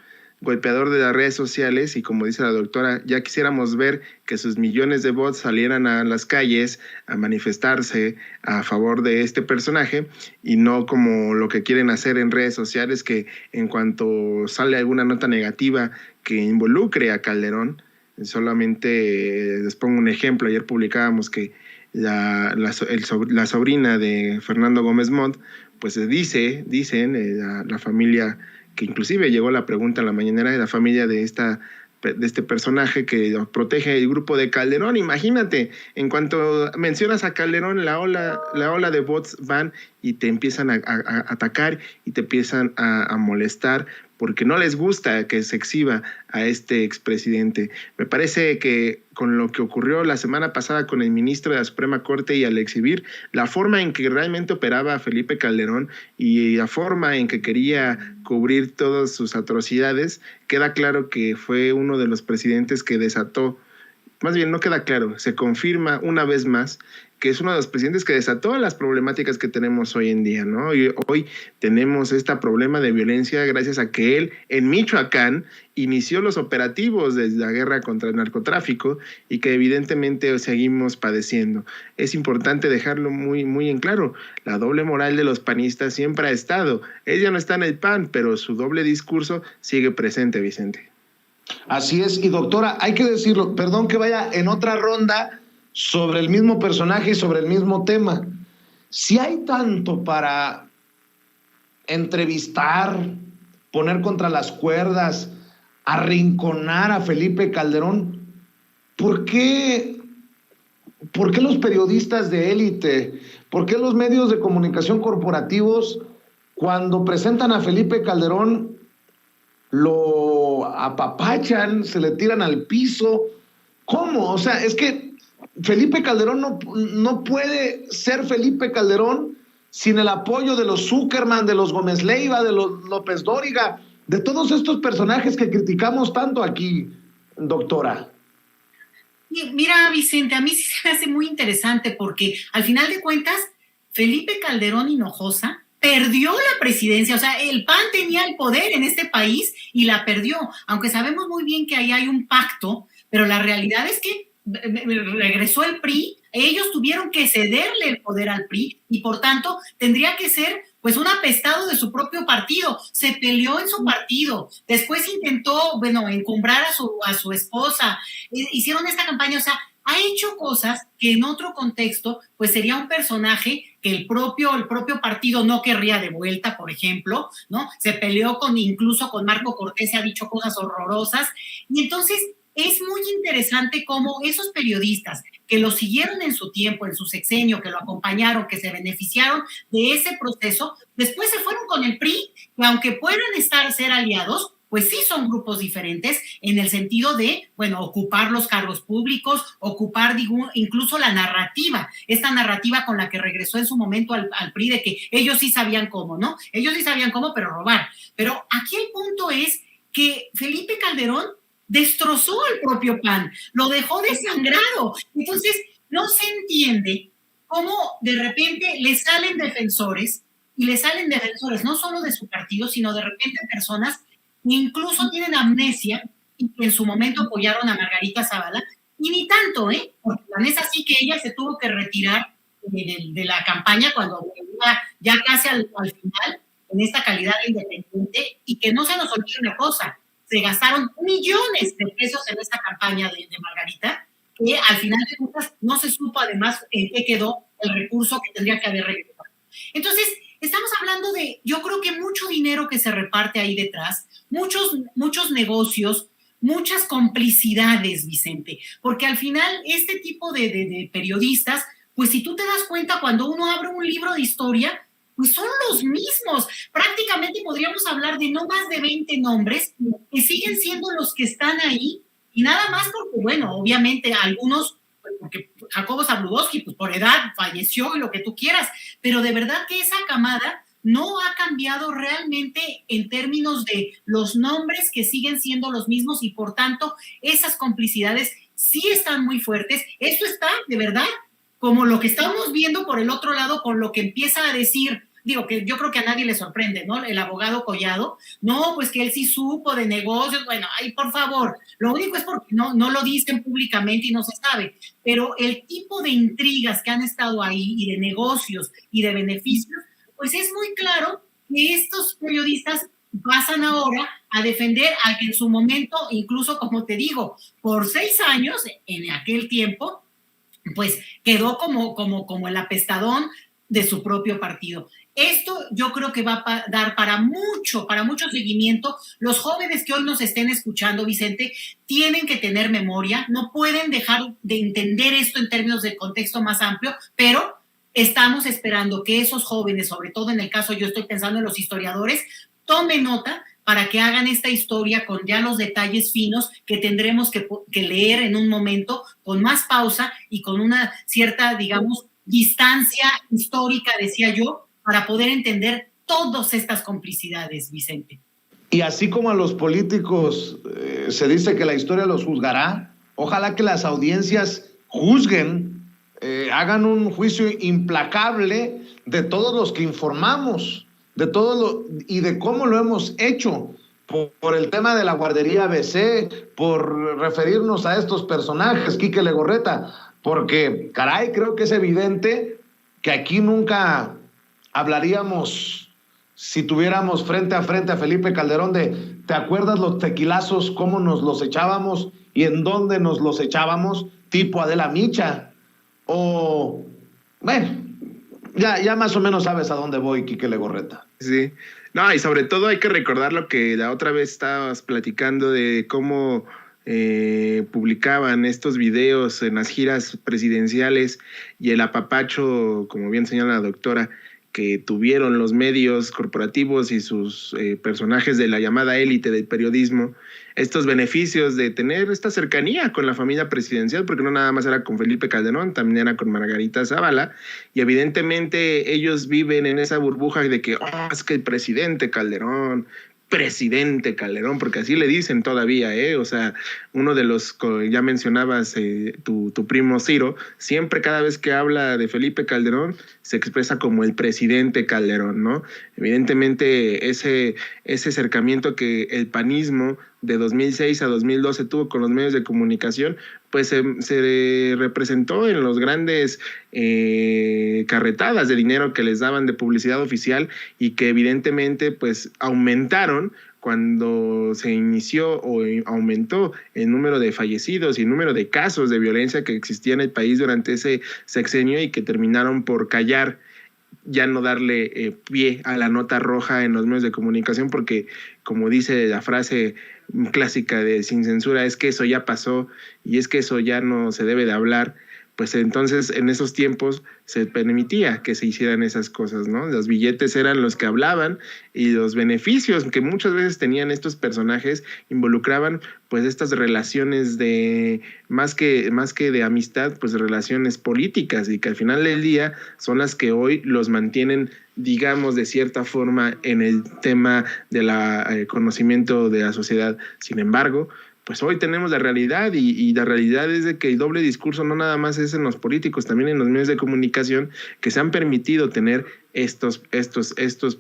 de las redes sociales, y como dice la doctora, ya quisiéramos ver que sus millones de bots salieran a las calles a manifestarse a favor de este personaje, y no como lo que quieren hacer en redes sociales, que en cuanto sale alguna nota negativa que involucre a Calderón, solamente les pongo un ejemplo. Ayer publicábamos que la sobrina de Fernando Gómez Montt, pues dicen la familia, que inclusive llegó la pregunta en la mañanera, de la familia de este personaje que protege el grupo de Calderón. Imagínate, en cuanto mencionas a Calderón, la ola de bots van y te empiezan a atacar y te empiezan a molestar porque no les gusta que se exhiba a este expresidente. Me parece que con lo que ocurrió la semana pasada con el ministro de la Suprema Corte, y al exhibir la forma en que realmente operaba Felipe Calderón y la forma en que quería cubrir todas sus atrocidades, queda claro que fue uno de los presidentes que desató, más bien no queda claro, se confirma una vez más que es uno de los presidentes que desató las problemáticas que tenemos hoy en día, ¿no? Y hoy tenemos este problema de violencia gracias a que él, en Michoacán, inició los operativos de la guerra contra el narcotráfico, y que evidentemente seguimos padeciendo. Es importante dejarlo muy, muy en claro. La doble moral de los panistas siempre ha estado. Él ya no está en el PAN, pero su doble discurso sigue presente, Vicente. Así es, y doctora, hay que decirlo, perdón que vaya en otra ronda, sobre el mismo personaje y sobre el mismo tema. Si hay tanto para entrevistar, poner contra las cuerdas, arrinconar a Felipe Calderón, ¿por qué los periodistas de élite, por qué los medios de comunicación corporativos, cuando presentan a Felipe Calderón, lo apapachan, se le tiran al piso? ¿Cómo? O sea, es que Felipe Calderón no puede ser Felipe Calderón sin el apoyo de los Zuckerman, de los Gómez Leiva, de los López Dóriga, de todos estos personajes que criticamos tanto aquí, doctora. Mira, Vicente, a mí sí se me hace muy interesante porque al final de cuentas, Felipe Calderón Hinojosa perdió la presidencia. O sea, el PAN tenía el poder en este país y la perdió, aunque sabemos muy bien que ahí hay un pacto, pero la realidad es que regresó el PRI, ellos tuvieron que cederle el poder al PRI y por tanto tendría que ser pues un apestado de su propio partido. Se peleó en su partido, después intentó, encumbrar a su esposa, hicieron esta campaña, o sea, ha hecho cosas que en otro contexto pues sería un personaje que el propio partido no querría de vuelta, por ejemplo, ¿no? Se peleó incluso con Marco Cortés, se ha dicho cosas horrorosas, y entonces es muy interesante cómo esos periodistas que lo siguieron en su tiempo, en su sexenio, que lo acompañaron, que se beneficiaron de ese proceso, después se fueron con el PRI, que aunque puedan ser aliados, pues sí son grupos diferentes en el sentido de, ocupar los cargos públicos, ocupar, incluso la narrativa, esta narrativa con la que regresó en su momento al PRI de que ellos sí sabían cómo, ¿no? Ellos sí sabían cómo, pero robar. Pero aquí el punto es que Felipe Calderón destrozó al propio PAN, lo dejó desangrado. Entonces, no se entiende cómo de repente le salen defensores, y le salen defensores no solo de su partido, sino de repente personas que incluso tienen amnesia y que en su momento apoyaron a Margarita Zavala, y ni tanto, porque es así que ella se tuvo que retirar de la campaña cuando iba ya casi al final, en esta calidad de independiente, y que no se nos olvide una cosa, se gastaron millones de pesos en esta campaña de Margarita, que al final de cuentas no se supo además en qué quedó el recurso que tendría que haber regresado. Entonces, estamos hablando de, yo creo que mucho dinero que se reparte ahí detrás, muchos negocios, muchas complicidades, Vicente, porque al final este tipo de periodistas, pues si tú te das cuenta, cuando uno abre un libro de historia, pues son los mismos. Prácticamente podríamos hablar de no más de 20 nombres que siguen siendo los que están ahí, y nada más porque, obviamente algunos, porque Jacobo Zabludowski, pues por edad falleció y lo que tú quieras, pero de verdad que esa camada no ha cambiado realmente en términos de los nombres, que siguen siendo los mismos, y por tanto esas complicidades sí están muy fuertes. Esto está de verdad como lo que estamos viendo por el otro lado, con lo que empieza a decir, que yo creo que a nadie le sorprende, ¿no? El abogado Collado, no, pues que él sí supo de negocios, ay, por favor, lo único es porque no lo dicen públicamente y no se sabe, pero el tipo de intrigas que han estado ahí, y de negocios y de beneficios, pues es muy claro que estos periodistas pasan ahora a defender al que en su momento, incluso como te digo, por 6 años, en aquel tiempo, pues quedó como el apestadón de su propio partido. Esto yo creo que va a dar para mucho seguimiento. Los jóvenes que hoy nos estén escuchando, Vicente, tienen que tener memoria, no pueden dejar de entender esto en términos de contexto más amplio, pero estamos esperando que esos jóvenes, sobre todo en el caso, yo estoy pensando en los historiadores, tomen nota para que hagan esta historia con ya los detalles finos que tendremos que leer en un momento, con más pausa y con una cierta, digamos, distancia histórica, decía yo, para poder entender todas estas complicidades, Vicente. Y así como a los políticos se dice que la historia los juzgará, ojalá que las audiencias juzguen, hagan un juicio implacable de todos los que informamos, de todo y de cómo lo hemos hecho, por el tema de la guardería ABC, por referirnos a estos personajes, Quique Legorreta, porque, caray, creo que es evidente que aquí nunca hablaríamos, si tuviéramos frente a frente a Felipe Calderón, ¿te acuerdas los tequilazos, cómo nos los echábamos y en dónde nos los echábamos? Tipo Adela Micha. o, bueno, ya más o menos sabes a dónde voy, Quique Legorreta. Sí, no, y sobre todo hay que recordar lo que la otra vez estabas platicando de cómo publicaban estos videos en las giras presidenciales y el apapacho, como bien señala la doctora, que tuvieron los medios corporativos y sus personajes de la llamada élite del periodismo, estos beneficios de tener esta cercanía con la familia presidencial, porque no nada más era con Felipe Calderón, también era con Margarita Zavala, y evidentemente ellos viven en esa burbuja de que, es que el presidente Calderón, porque así le dicen todavía, o sea, uno de los, ya mencionabas, tu primo Ciro, siempre cada vez que habla de Felipe Calderón se expresa como el presidente Calderón, ¿no? Evidentemente ese acercamiento que el panismo de 2006 a 2012 tuvo con los medios de comunicación, pues se representó en los grandes carretadas de dinero que les daban de publicidad oficial y que evidentemente pues aumentaron cuando se inició o aumentó el número de fallecidos y el número de casos de violencia que existía en el país durante ese sexenio y que terminaron por callar, ya no darle pie a la nota roja en los medios de comunicación, porque como dice la frase clásica de sin censura, es que eso ya pasó y es que eso ya no se debe de hablar, pues entonces en esos tiempos se permitía que se hicieran esas cosas, ¿no? Los billetes eran los que hablaban y los beneficios que muchas veces tenían estos personajes involucraban pues estas relaciones de, más que de amistad, pues relaciones políticas, y que al final del día son las que hoy los mantienen, digamos, de cierta forma en el tema del conocimiento de la sociedad. Sin embargo, pues hoy tenemos la realidad y la realidad es de que el doble discurso no nada más es en los políticos, también en los medios de comunicación que se han permitido tener estos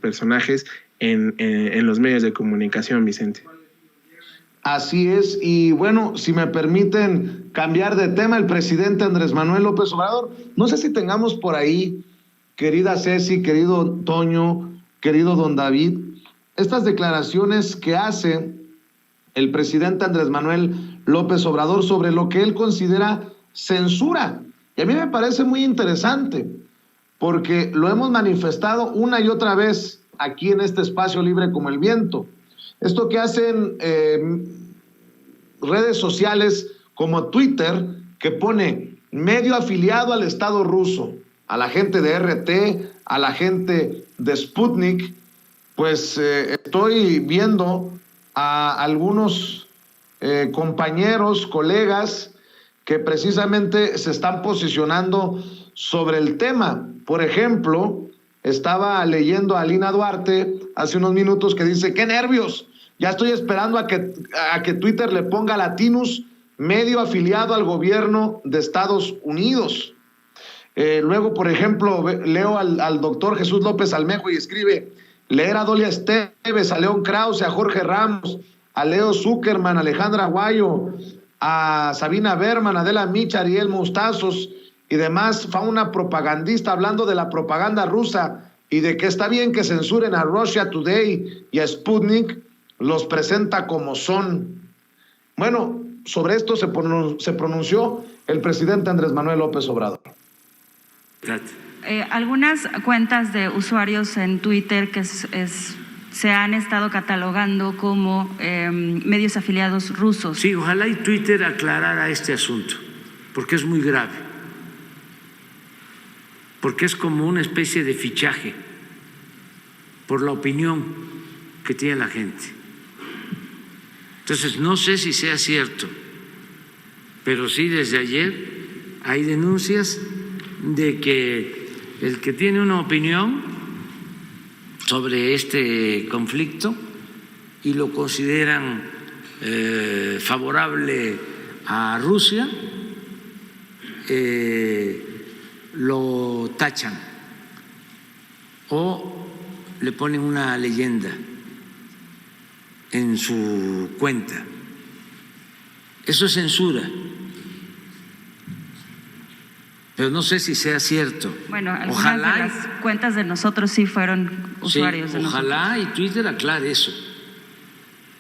personajes en los medios de comunicación, Vicente. Así es, y bueno, si me permiten cambiar de tema, el presidente Andrés Manuel López Obrador, no sé si tengamos por ahí, querida Ceci, querido Toño, querido don David, estas declaraciones que hace el presidente Andrés Manuel López Obrador sobre lo que él considera censura. Y a mí me parece muy interesante, porque lo hemos manifestado una y otra vez aquí en este espacio libre como el viento. Esto que hacen redes sociales como Twitter, que pone medio afiliado al Estado ruso, a la gente de RT, a la gente de Sputnik, pues estoy viendo a algunos compañeros, colegas, que precisamente se están posicionando sobre el tema. Por ejemplo, estaba leyendo a Lina Duarte hace unos minutos que dice, ¡qué nervios! Ya estoy esperando a que Twitter le ponga Latinus, medio afiliado al gobierno de Estados Unidos. Luego, por ejemplo, leo al doctor Jesús López Almejo y escribe, leer a Dolia Esteves, a León Krause, a Jorge Ramos, a Leo Zuckerman, a Alejandra Aguayo, a Sabina Berman, a Adela Micha, Ariel Mostazos y demás fauna propagandista hablando de la propaganda rusa y de que está bien que censuren a Russia Today y a Sputnik, los presenta como son. Bueno, sobre esto se pronunció el presidente Andrés Manuel López Obrador. Algunas cuentas de usuarios en Twitter que se han estado catalogando como medios afiliados rusos. Sí, ojalá y Twitter aclarara este asunto, porque es muy grave, porque es como una especie de fichaje por la opinión que tiene la gente. Entonces, no sé si sea cierto, pero sí desde ayer hay denuncias de que el que tiene una opinión sobre este conflicto y lo consideran favorable a Rusia, lo tachan o le ponen una leyenda en su cuenta. Eso es censura. Pero no sé si sea cierto. Bueno, algunas de las cuentas de nosotros sí fueron usuarios de nosotros. Ojalá y Twitter aclare eso,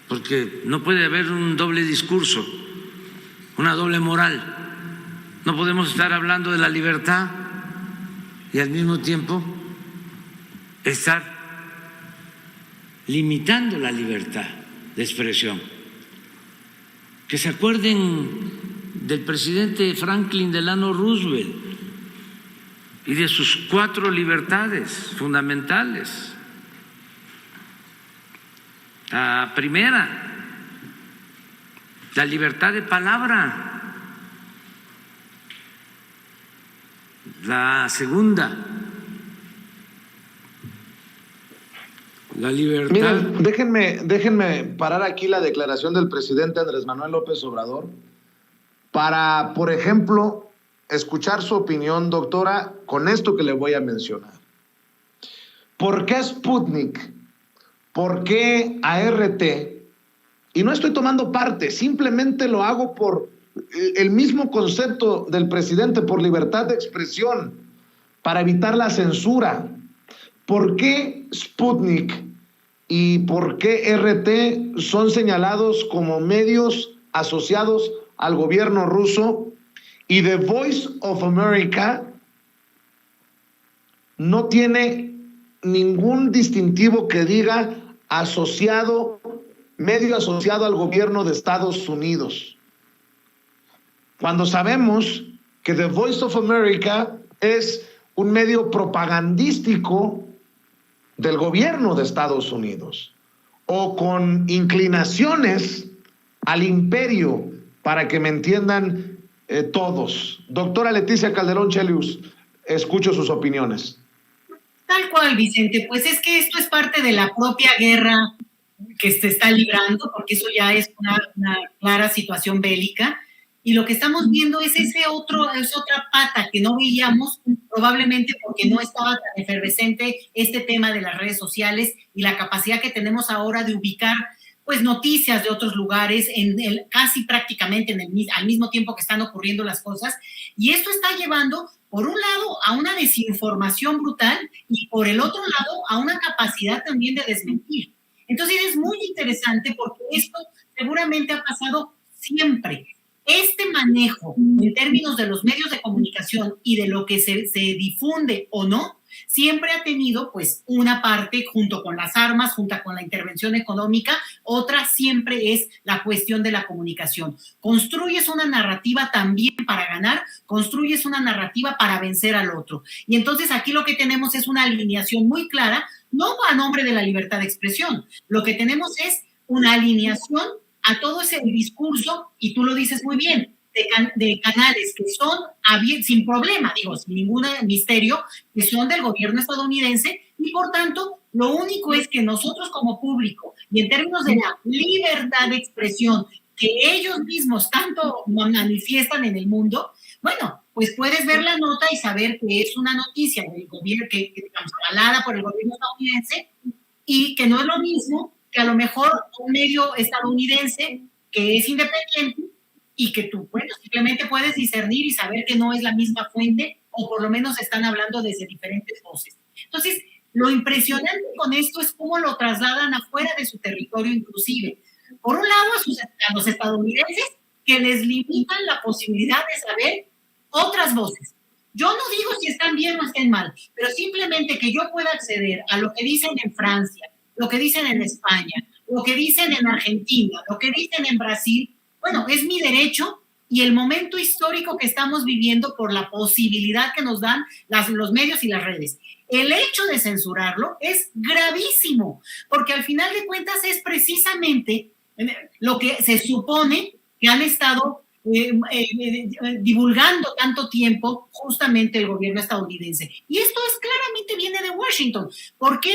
porque no puede haber un doble discurso, una doble moral No podemos estar hablando de la libertad y al mismo tiempo estar limitando la libertad de expresión. Que se acuerden del presidente Franklin Delano Roosevelt y de sus 4 libertades fundamentales. La primera, la libertad de palabra. La segunda, la libertad. Miren, déjenme parar aquí la declaración del presidente Andrés Manuel López Obrador para, por ejemplo, escuchar su opinión, doctora, con esto que le voy a mencionar. ¿Por qué Sputnik? ¿Por qué ART? Y no estoy tomando parte, simplemente lo hago por el mismo concepto del presidente, por libertad de expresión, para evitar la censura. ¿Por qué Sputnik y por qué RT son señalados como medios asociados al gobierno ruso y The Voice of America no tiene ningún distintivo que diga medio asociado al gobierno de Estados Unidos? Cuando sabemos que The Voice of America es un medio propagandístico del gobierno de Estados Unidos, o con inclinaciones al imperio, para que me entiendan todos. Doctora Leticia Calderón Chelius, escucho sus opiniones. Tal cual, Vicente, pues es que esto es parte de la propia guerra que se está librando, porque eso ya es una clara situación bélica. Y lo que estamos viendo es otra pata que no veíamos, probablemente porque no estaba tan efervescente este tema de las redes sociales y la capacidad que tenemos ahora de ubicar pues noticias de otros lugares casi prácticamente al mismo tiempo que están ocurriendo las cosas. Y esto está llevando, por un lado, a una desinformación brutal y por el otro lado, a una capacidad también de desmentir. Entonces es muy interesante porque esto seguramente ha pasado siempre. Este manejo en términos de los medios de comunicación y de lo que se difunde o no, siempre ha tenido pues una parte junto con las armas, junto con la intervención económica, otra siempre es la cuestión de la comunicación. Construyes una narrativa también para ganar, construyes una narrativa para vencer al otro. Y entonces aquí lo que tenemos es una alineación muy clara, no a nombre de la libertad de expresión, lo que tenemos es una alineación a todo ese discurso, y tú lo dices muy bien, de canales que son sin problema, sin ningún misterio, que son del gobierno estadounidense, y por tanto, lo único es que nosotros como público, y en términos de la libertad de expresión, que ellos mismos tanto manifiestan en el mundo, bueno, pues puedes ver la nota y saber que es una noticia del gobierno, que avalada por el gobierno estadounidense, y que no es lo mismo que a lo mejor un medio estadounidense que es independiente y que tú, simplemente puedes discernir y saber que no es la misma fuente, o por lo menos están hablando desde diferentes voces. Entonces, lo impresionante con esto es cómo lo trasladan afuera de su territorio inclusive. Por un lado, a los estadounidenses, que les limitan la posibilidad de saber otras voces. Yo no digo si están bien o estén mal, pero simplemente que yo pueda acceder a lo que dicen en Francia, lo que dicen en España, lo que dicen en Argentina, lo que dicen en Brasil, es mi derecho, y el momento histórico que estamos viviendo por la posibilidad que nos dan los medios y las redes. El hecho de censurarlo es gravísimo, porque al final de cuentas es precisamente lo que se supone que han estado divulgando tanto tiempo justamente el gobierno estadounidense. Y esto claramente viene de Washington. ¿Por qué?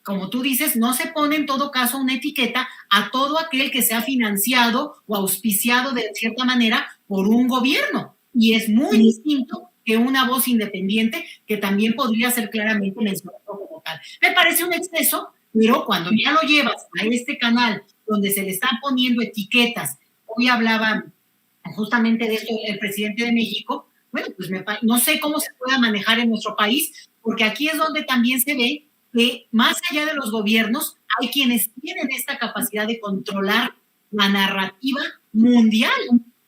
Como tú dices, no se pone en todo caso una etiqueta a todo aquel que sea financiado o auspiciado de cierta manera por un gobierno. Y es muy distinto que una voz independiente que también podría ser claramente mencionado como tal. Me parece un exceso, pero cuando ya lo llevas a este canal donde se le están poniendo etiquetas, hoy hablaba justamente de esto el presidente de México, pues no sé cómo se pueda manejar en nuestro país, porque aquí es donde también se ve que más allá de los gobiernos hay quienes tienen esta capacidad de controlar la narrativa mundial.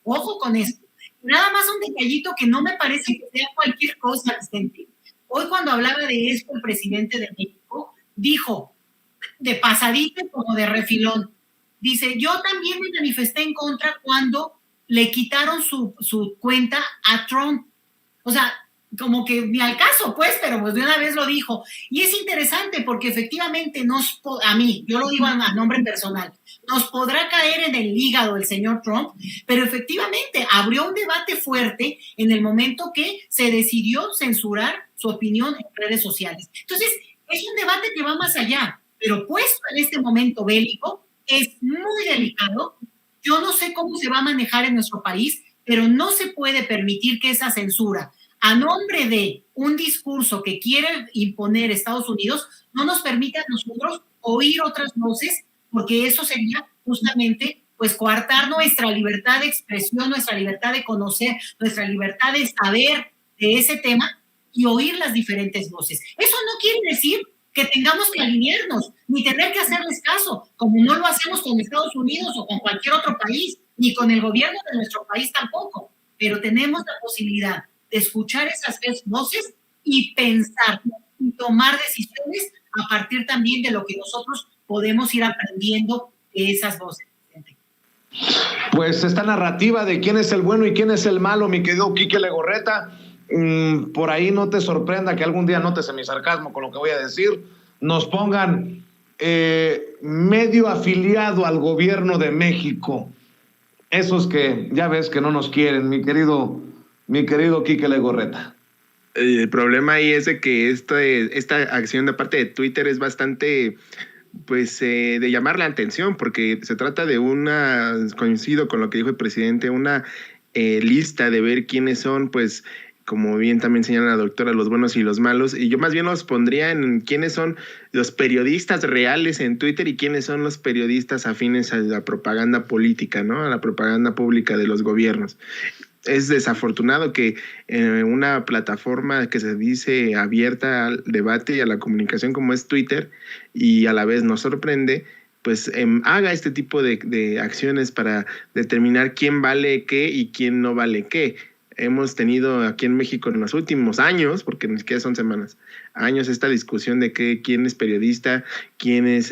Ojo con esto. nada más un detallito que no me parece que sea cualquier cosa, Vicente. Hoy cuando hablaba de esto el presidente de México, dijo, de pasadito como de refilón, dice, yo también me manifesté en contra cuando le quitaron su cuenta a Trump. O sea, como que ni al caso, pues, pero pues de una vez lo dijo. Y es interesante porque efectivamente a mí, yo lo digo a nombre personal, nos podrá caer en el hígado el señor Trump, pero efectivamente abrió un debate fuerte en el momento que se decidió censurar su opinión en redes sociales. Entonces, es un debate que va más allá, pero puesto en este momento bélico, es muy delicado. Yo no sé cómo se va a manejar en nuestro país, pero no se puede permitir que esa censura, a nombre de un discurso que quiere imponer Estados Unidos, no nos permita a nosotros oír otras voces, porque eso sería justamente pues coartar nuestra libertad de expresión, nuestra libertad de conocer, nuestra libertad de saber de ese tema y oír las diferentes voces. Eso no quiere decir que tengamos que alinearnos, ni tener que hacerles caso, como no lo hacemos con Estados Unidos o con cualquier otro país, ni con el gobierno de nuestro país tampoco, pero tenemos la posibilidad de escuchar esas voces y pensar y tomar decisiones a partir también de lo que nosotros podemos ir aprendiendo de esas voces. Pues esta narrativa de quién es el bueno y quién es el malo, mi querido Quique Legorreta, por ahí no te sorprenda que algún día notes mi sarcasmo con lo que voy a decir, nos pongan medio afiliado al gobierno de México. Esos que ya ves que no nos quieren, mi querido Quique Legorreta. El problema ahí es de que esta acción de parte de Twitter es bastante, pues, de llamar la atención, porque se trata de coincido con lo que dijo el presidente, una lista de ver quiénes son, pues, como bien también señala la doctora, los buenos y los malos, y yo más bien los pondría en quiénes son los periodistas reales en Twitter y quiénes son los periodistas afines a la propaganda política, ¿no? A la propaganda pública de los gobiernos. Es desafortunado que una plataforma que se dice abierta al debate y a la comunicación como es Twitter, y a la vez nos sorprende, pues haga este tipo de acciones para determinar quién vale qué y quién no vale qué. Hemos tenido aquí en México en los últimos años, porque ni siquiera son semanas, años, esta discusión de quién es periodista, quién es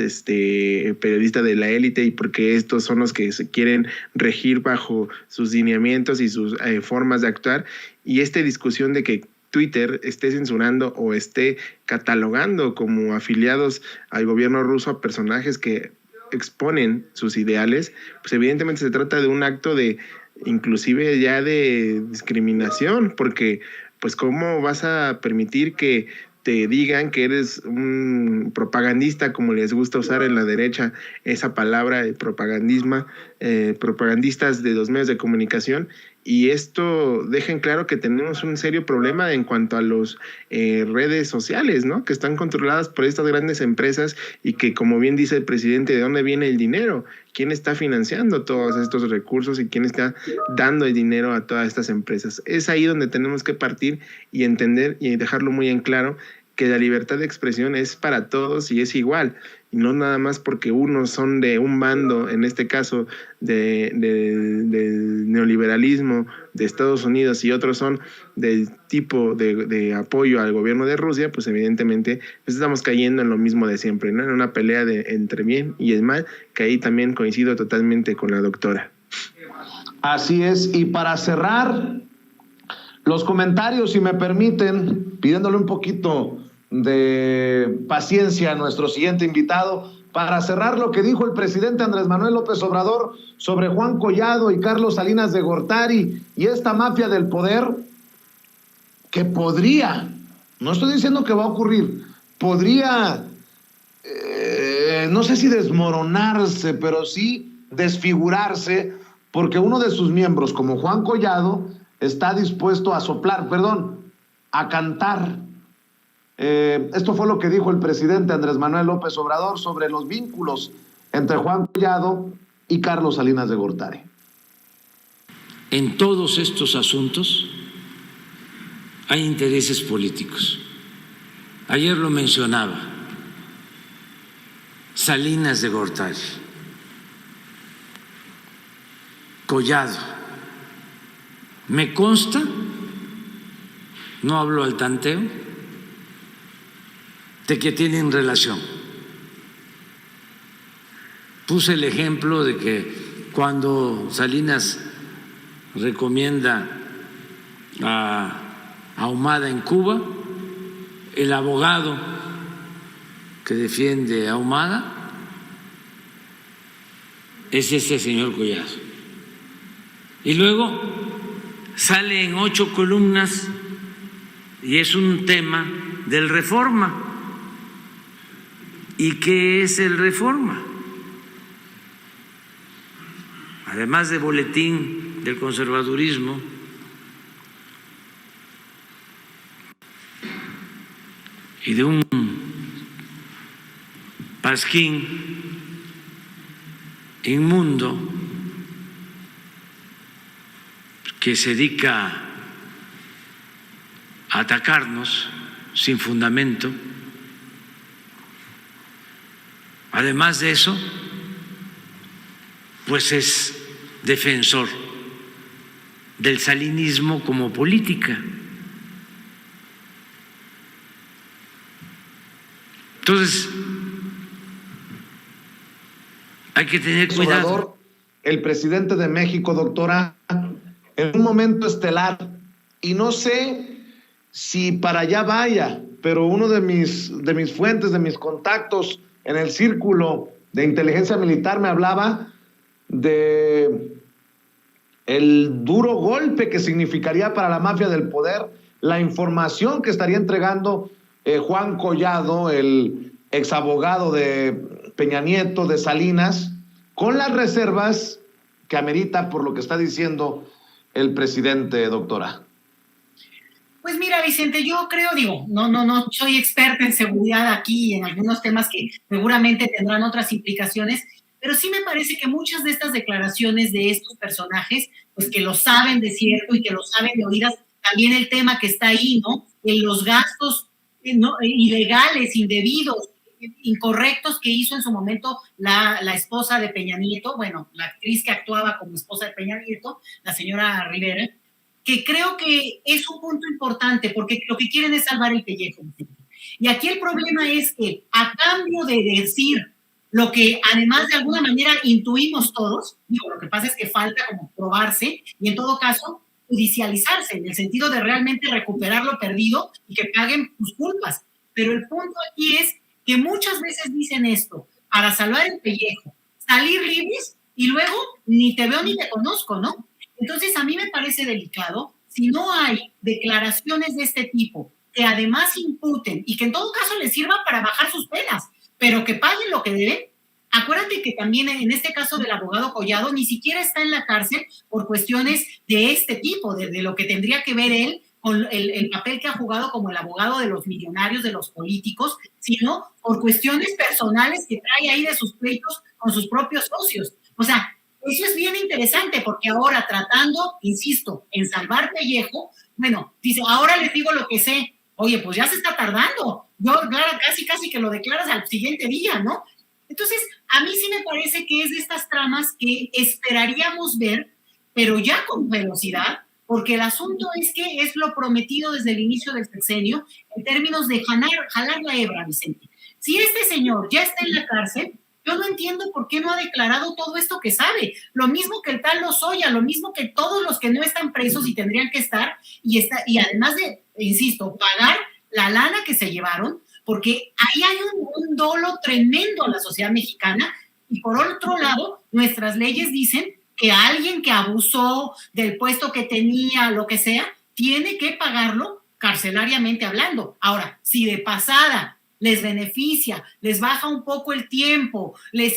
periodista de la élite y por qué estos son los que se quieren regir bajo sus lineamientos y sus formas de actuar. Y esta discusión de que Twitter esté censurando o esté catalogando como afiliados al gobierno ruso a personajes que exponen sus ideales, pues evidentemente se trata de un acto de inclusive ya de discriminación, porque pues cómo vas a permitir que te digan que eres un propagandista, como les gusta usar en la derecha esa palabra de propagandistas de los medios de comunicación, y esto deja en claro que tenemos un serio problema en cuanto a las redes sociales, ¿no? Que están controladas por estas grandes empresas y que, como bien dice el presidente, ¿de dónde viene el dinero? ¿Quién está financiando todos estos recursos y quién está dando el dinero a todas estas empresas? Es ahí donde tenemos que partir y entender y dejarlo muy en claro que la libertad de expresión es para todos y es igual, y no nada más porque unos son de un bando, en este caso del neoliberalismo de Estados Unidos, y otros son del tipo de apoyo al gobierno de Rusia, pues evidentemente pues estamos cayendo en lo mismo de siempre, ¿no? En una pelea entre bien y el mal, que ahí también coincido totalmente con la doctora. Así es, y para cerrar los comentarios, si me permiten, pidiéndole un poquito de paciencia a nuestro siguiente invitado, para cerrar lo que dijo el presidente Andrés Manuel López Obrador sobre Juan Collado y Carlos Salinas de Gortari y esta mafia del poder, que podría, no estoy diciendo que va a ocurrir, podría, no sé si desmoronarse, pero sí desfigurarse, porque uno de sus miembros, como Juan Collado, está dispuesto a cantar. Esto fue lo que dijo el presidente Andrés Manuel López Obrador sobre los vínculos entre Juan Collado y Carlos Salinas de Gortari. En todos estos asuntos hay intereses políticos. Ayer lo mencionaba, Salinas de Gortari, Collado, Me consta, no hablo al tanteo, de que tienen relación. Puse el ejemplo de que cuando Salinas recomienda a Ahumada en Cuba, el abogado que defiende a Ahumada es este señor Collazo. Y luego sale en 8 columnas y es un tema del Reforma. ¿Y qué es el Reforma? Además de boletín del conservadurismo, y de un pasquín inmundo que se dedica a atacarnos sin fundamento. Además de eso, pues es defensor del salinismo como política. Entonces, hay que tener cuidado. Obrador, el presidente de México, doctora, en un momento estelar, y no sé si para allá vaya, pero uno de mis fuentes, de mis contactos en el círculo de inteligencia militar me hablaba de el duro golpe que significaría para la mafia del poder la información que estaría entregando Juan Collado, el exabogado de Peña Nieto, de Salinas, con las reservas que amerita por lo que está diciendo el presidente, doctora. Pues mira, Vicente, yo creo, no soy experta en seguridad aquí, en algunos temas que seguramente tendrán otras implicaciones, pero sí me parece que muchas de estas declaraciones de estos personajes, pues que lo saben de cierto y que lo saben de oídas, también el tema que está ahí, ¿no? En los gastos ilegales, indebidos, incorrectos que hizo en su momento la esposa de Peña Nieto, bueno, la actriz que actuaba como esposa de Peña Nieto, la señora Rivera, que creo que es un punto importante porque lo que quieren es salvar el pellejo. Y aquí el problema es que a cambio de decir lo que además de alguna manera intuimos todos, lo que pasa es que falta como probarse y en todo caso judicializarse, en el sentido de realmente recuperar lo perdido y que paguen sus culpas. Pero el punto aquí es que muchas veces dicen esto para salvar el pellejo, salir libres y luego ni te veo ni te conozco, ¿no? Entonces a mí me parece delicado si no hay declaraciones de este tipo que además imputen y que en todo caso les sirvan para bajar sus penas, pero que paguen lo que deben. Acuérdate que también en este caso del abogado Collado ni siquiera está en la cárcel por cuestiones de este tipo, de lo que tendría que ver él con el papel que ha jugado como el abogado de los millonarios, de los políticos, sino por cuestiones personales que trae ahí de sus pleitos con sus propios socios. O sea, eso es bien interesante porque ahora tratando, insisto, en salvar pellejo, bueno, dice, ahora les digo lo que sé. Oye, pues ya se está tardando. Yo, claro, casi que lo declaras al siguiente día, ¿no? Entonces, a mí sí me parece que es de estas tramas que esperaríamos ver, pero ya con velocidad, porque el asunto es que es lo prometido desde el inicio del sexenio en términos de jalar la hebra, Vicente. Si este señor ya está en la cárcel, yo no entiendo por qué no ha declarado todo esto que sabe. Lo mismo que el tal Lozoya, lo mismo que todos los que no están presos y tendrían que estar, y además de, insisto, pagar la lana que se llevaron, porque ahí hay un dolo tremendo a la sociedad mexicana, y por otro lado, nuestras leyes dicen que alguien que abusó del puesto que tenía, lo que sea, tiene que pagarlo carcelariamente hablando. Ahora, si de pasada les beneficia, les baja un poco el tiempo, les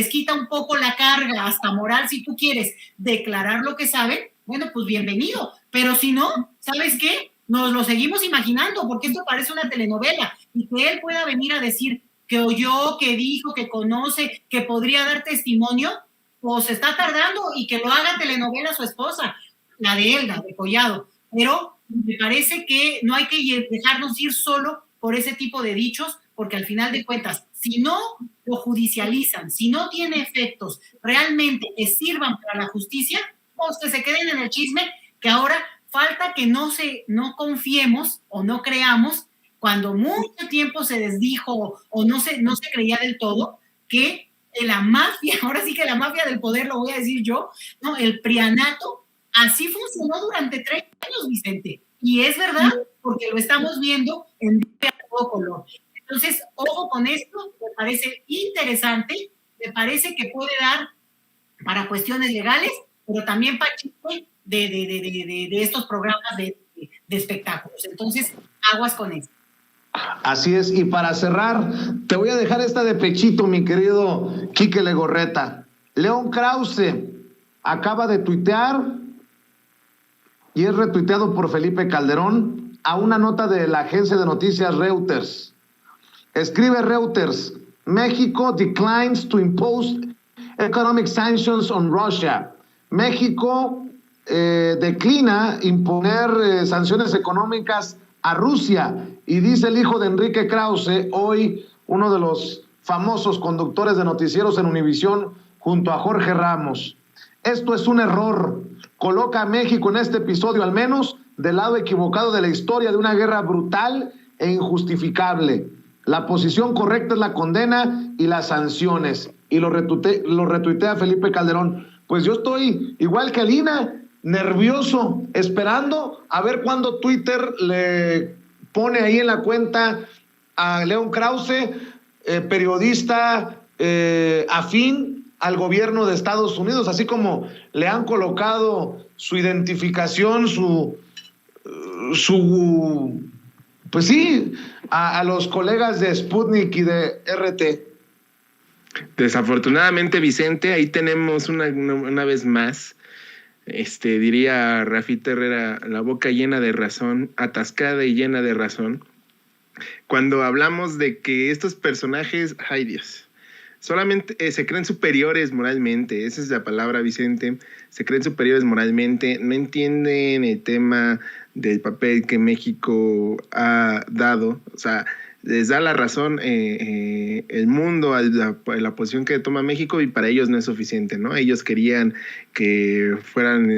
quita un poco la carga, hasta moral si tú quieres, declarar lo que saben, bueno, pues bienvenido. Pero si no, ¿sabes qué? Nos lo seguimos imaginando, porque esto parece una telenovela, y que él pueda venir a decir que oyó, que dijo, que conoce, que podría dar testimonio, pues está tardando, y que lo haga telenovela su esposa, la de él, la de Collado. Pero me parece que no hay que dejarnos ir solo por ese tipo de dichos, porque al final de cuentas, si no lo judicializan, si no tiene efectos realmente que sirvan para la justicia, pues que se queden en el chisme que ahora falta que no confiemos o no creamos, cuando mucho tiempo se desdijo o no se creía del todo, que la mafia, ahora sí que la mafia del poder, lo voy a decir yo, ¿no? El prianato, así funcionó durante 30 años, Vicente. Y es verdad, porque lo estamos viendo en todo color. Entonces, ojo con esto, me parece interesante, me parece que puede dar para cuestiones legales, pero también para chisme de estos programas de espectáculos. Entonces, aguas con esto. Así es, y para cerrar, te voy a dejar esta de pechito, mi querido Quique Legorreta. León Krause acaba de tuitear, y es retuiteado por Felipe Calderón, a una nota de la agencia de noticias Reuters. Escribe Reuters: México declines to impose economic sanctions on Russia. México declina imponer sanciones económicas a Rusia. Y dice el hijo de Enrique Krause, hoy uno de los famosos conductores de noticieros en Univisión, junto a Jorge Ramos: esto es un error. Coloca a México en este episodio, al menos, del lado equivocado de la historia de una guerra brutal e injustificable. La posición correcta es la condena y las sanciones. Y lo retuitea Felipe Calderón. Pues yo estoy igual que Alina, nervioso, esperando a ver cuándo Twitter le pone ahí en la cuenta a León Krause, periodista afín al gobierno de Estados Unidos, así como le han colocado su identificación, pues sí, a los colegas de Sputnik y de RT. Desafortunadamente, Vicente, ahí tenemos una vez más, diría Rafita Herrera, la boca llena de razón, atascada y llena de razón, cuando hablamos de que estos personajes, ay Dios, solamente se creen superiores moralmente. Esa es la palabra, Vicente. Se creen superiores moralmente, no entienden el tema del papel que México ha dado. O sea, les da la razón el mundo a la posición que toma México, y para ellos no es suficiente, ¿no? Ellos querían que fueran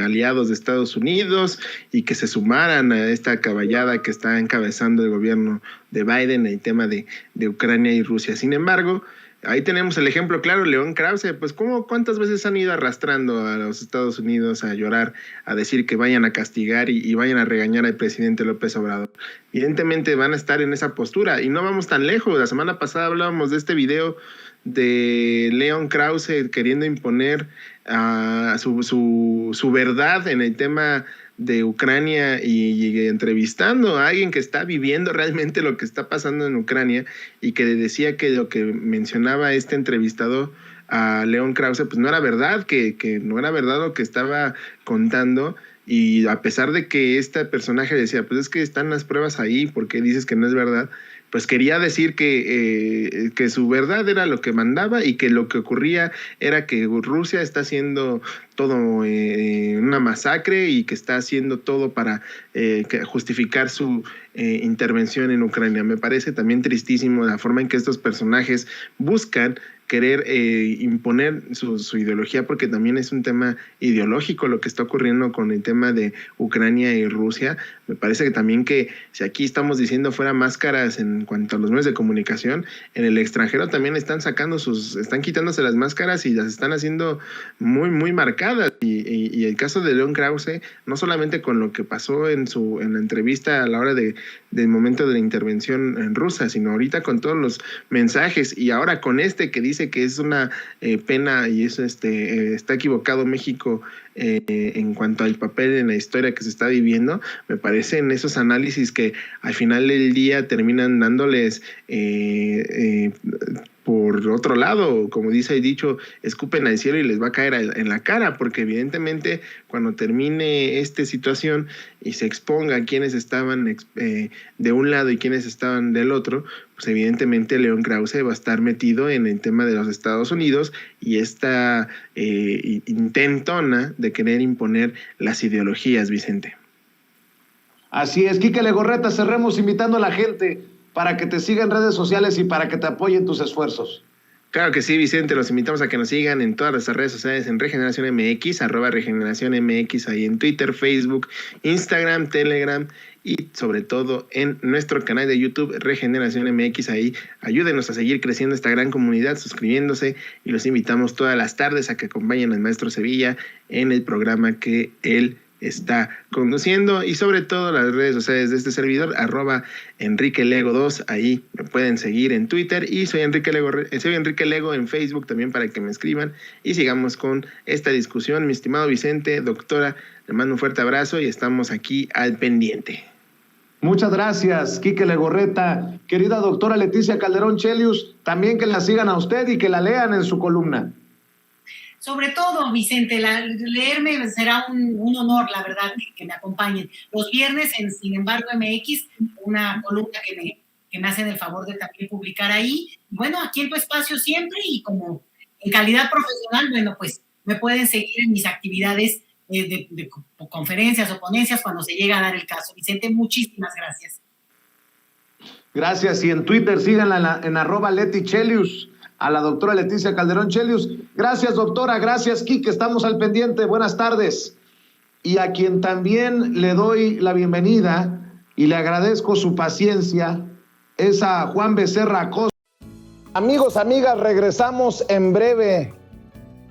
aliados de Estados Unidos y que se sumaran a esta caballada que está encabezando el gobierno de Biden en el tema de Ucrania y Rusia. Sin embargo, ahí tenemos el ejemplo claro, León Krause. Pues ¿cuántas veces han ido arrastrando a los Estados Unidos a llorar, a decir que vayan a castigar y vayan a regañar al presidente López Obrador? Evidentemente van a estar en esa postura, y no vamos tan lejos. La semana pasada hablábamos de este video de León Krause queriendo imponer su verdad en el tema de Ucrania y entrevistando a alguien que está viviendo realmente lo que está pasando en Ucrania, y que decía que lo que mencionaba este entrevistador a León Krause pues no era verdad, que no era verdad lo que estaba contando. Y a pesar de que este personaje decía, pues es que están las pruebas ahí, ¿por qué dices que no es verdad? Pues quería decir que su verdad era lo que mandaba, y que lo que ocurría era que Rusia está haciendo todo una masacre, y que está haciendo todo para justificar su intervención en Ucrania. Me parece también tristísimo la forma en que estos personajes buscan querer imponer su ideología, porque también es un tema ideológico lo que está ocurriendo con el tema de Ucrania y Rusia. Me parece que también, que si aquí estamos diciendo fuera máscaras en cuanto a los medios de comunicación, en el extranjero también están quitándose las máscaras y las están haciendo muy, muy marcadas. Y el caso de León Krause, no solamente con lo que pasó en la entrevista a la hora del momento de la intervención en Rusia, sino ahorita con todos los mensajes, y ahora con que dice que es una pena, y eso está equivocado México en cuanto al papel en la historia que se está viviendo. Me parecen esos análisis que al final del día terminan dándoles por otro lado, como dice el dicho, escupen al cielo y les va a caer en la cara, porque evidentemente cuando termine esta situación y se exponga quiénes estaban de un lado y quiénes estaban del otro, pues evidentemente León Krause va a estar metido en el tema de los Estados Unidos y esta intentona de querer imponer las ideologías, Vicente. Así es, Quique Legorreta, cerremos invitando a la gente para que te siga en redes sociales y para que te apoyen tus esfuerzos. Claro que sí, Vicente, los invitamos a que nos sigan en todas las redes sociales en Regeneración MX, @Regeneración MX, ahí en Twitter, Facebook, Instagram, Telegram y sobre todo en nuestro canal de YouTube, Regeneración MX. Ahí ayúdenos a seguir creciendo esta gran comunidad, suscribiéndose, y los invitamos todas las tardes a que acompañen al maestro Sevilla en el programa que él está conduciendo, y sobre todo las redes sociales de este servidor, @EnriqueLego2, ahí me pueden seguir en Twitter, y soy Enrique Lego en Facebook también, para que me escriban y sigamos con esta discusión. Mi estimado Vicente, doctora, le mando un fuerte abrazo y estamos aquí al pendiente. Muchas gracias, Quique Legorreta. Querida doctora Leticia Calderón Chelius, también que la sigan a usted y que la lean en su columna. Sobre todo, Vicente, leerme será un honor, la verdad, que me acompañen. Los viernes en Sin embargo MX, una columna que me hacen el favor de también publicar ahí. Bueno, aquí en tu espacio siempre, y como en calidad profesional, bueno, pues me pueden seguir en mis actividades de conferencias o ponencias cuando se llega a dar el caso. Vicente, muchísimas gracias. Gracias, y en Twitter síganla en @LetiChelius. A la doctora Leticia Calderón Chelius. Gracias, doctora. Gracias, Quique. Estamos al pendiente. Buenas tardes. Y a quien también le doy la bienvenida y le agradezco su paciencia es a Juan Becerra Acosta. Amigos, amigas, regresamos en breve.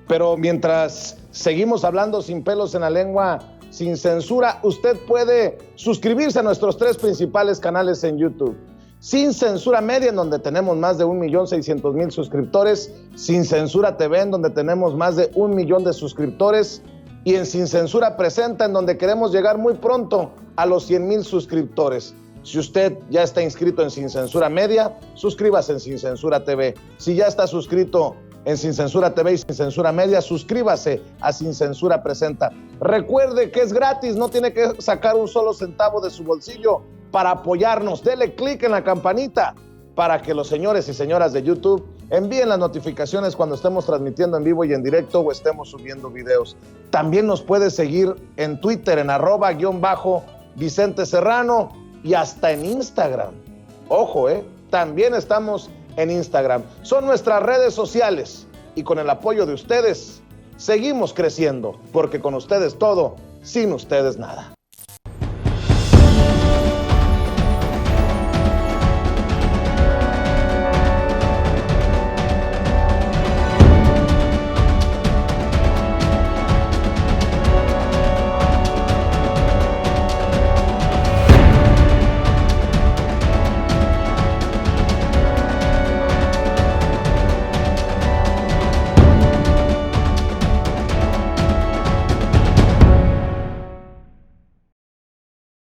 Pero mientras seguimos hablando sin pelos en la lengua, sin censura, usted puede suscribirse a nuestros 3 principales canales en YouTube. Sin Censura Media, en donde tenemos más de 1,600,000 suscriptores, Sin Censura TV, en donde tenemos más de 1 millón de suscriptores, y en Sin Censura Presenta, en donde queremos llegar muy pronto a los 100,000 suscriptores. Si usted ya está inscrito en Sin Censura Media, suscríbase en Sin Censura TV. Si ya está suscrito en Sin Censura TV y Sin Censura Media, suscríbase a Sin Censura Presenta. Recuerde que es gratis, no tiene que sacar un solo centavo de su bolsillo para apoyarnos. Dele clic en la campanita para que los señores y señoras de YouTube envíen las notificaciones cuando estemos transmitiendo en vivo y en directo o estemos subiendo videos. También nos puede seguir en Twitter en @Vicente Serrano, y hasta en Instagram. Ojo, también estamos en Instagram. Son nuestras redes sociales, y con el apoyo de ustedes seguimos creciendo, porque con ustedes todo, sin ustedes nada.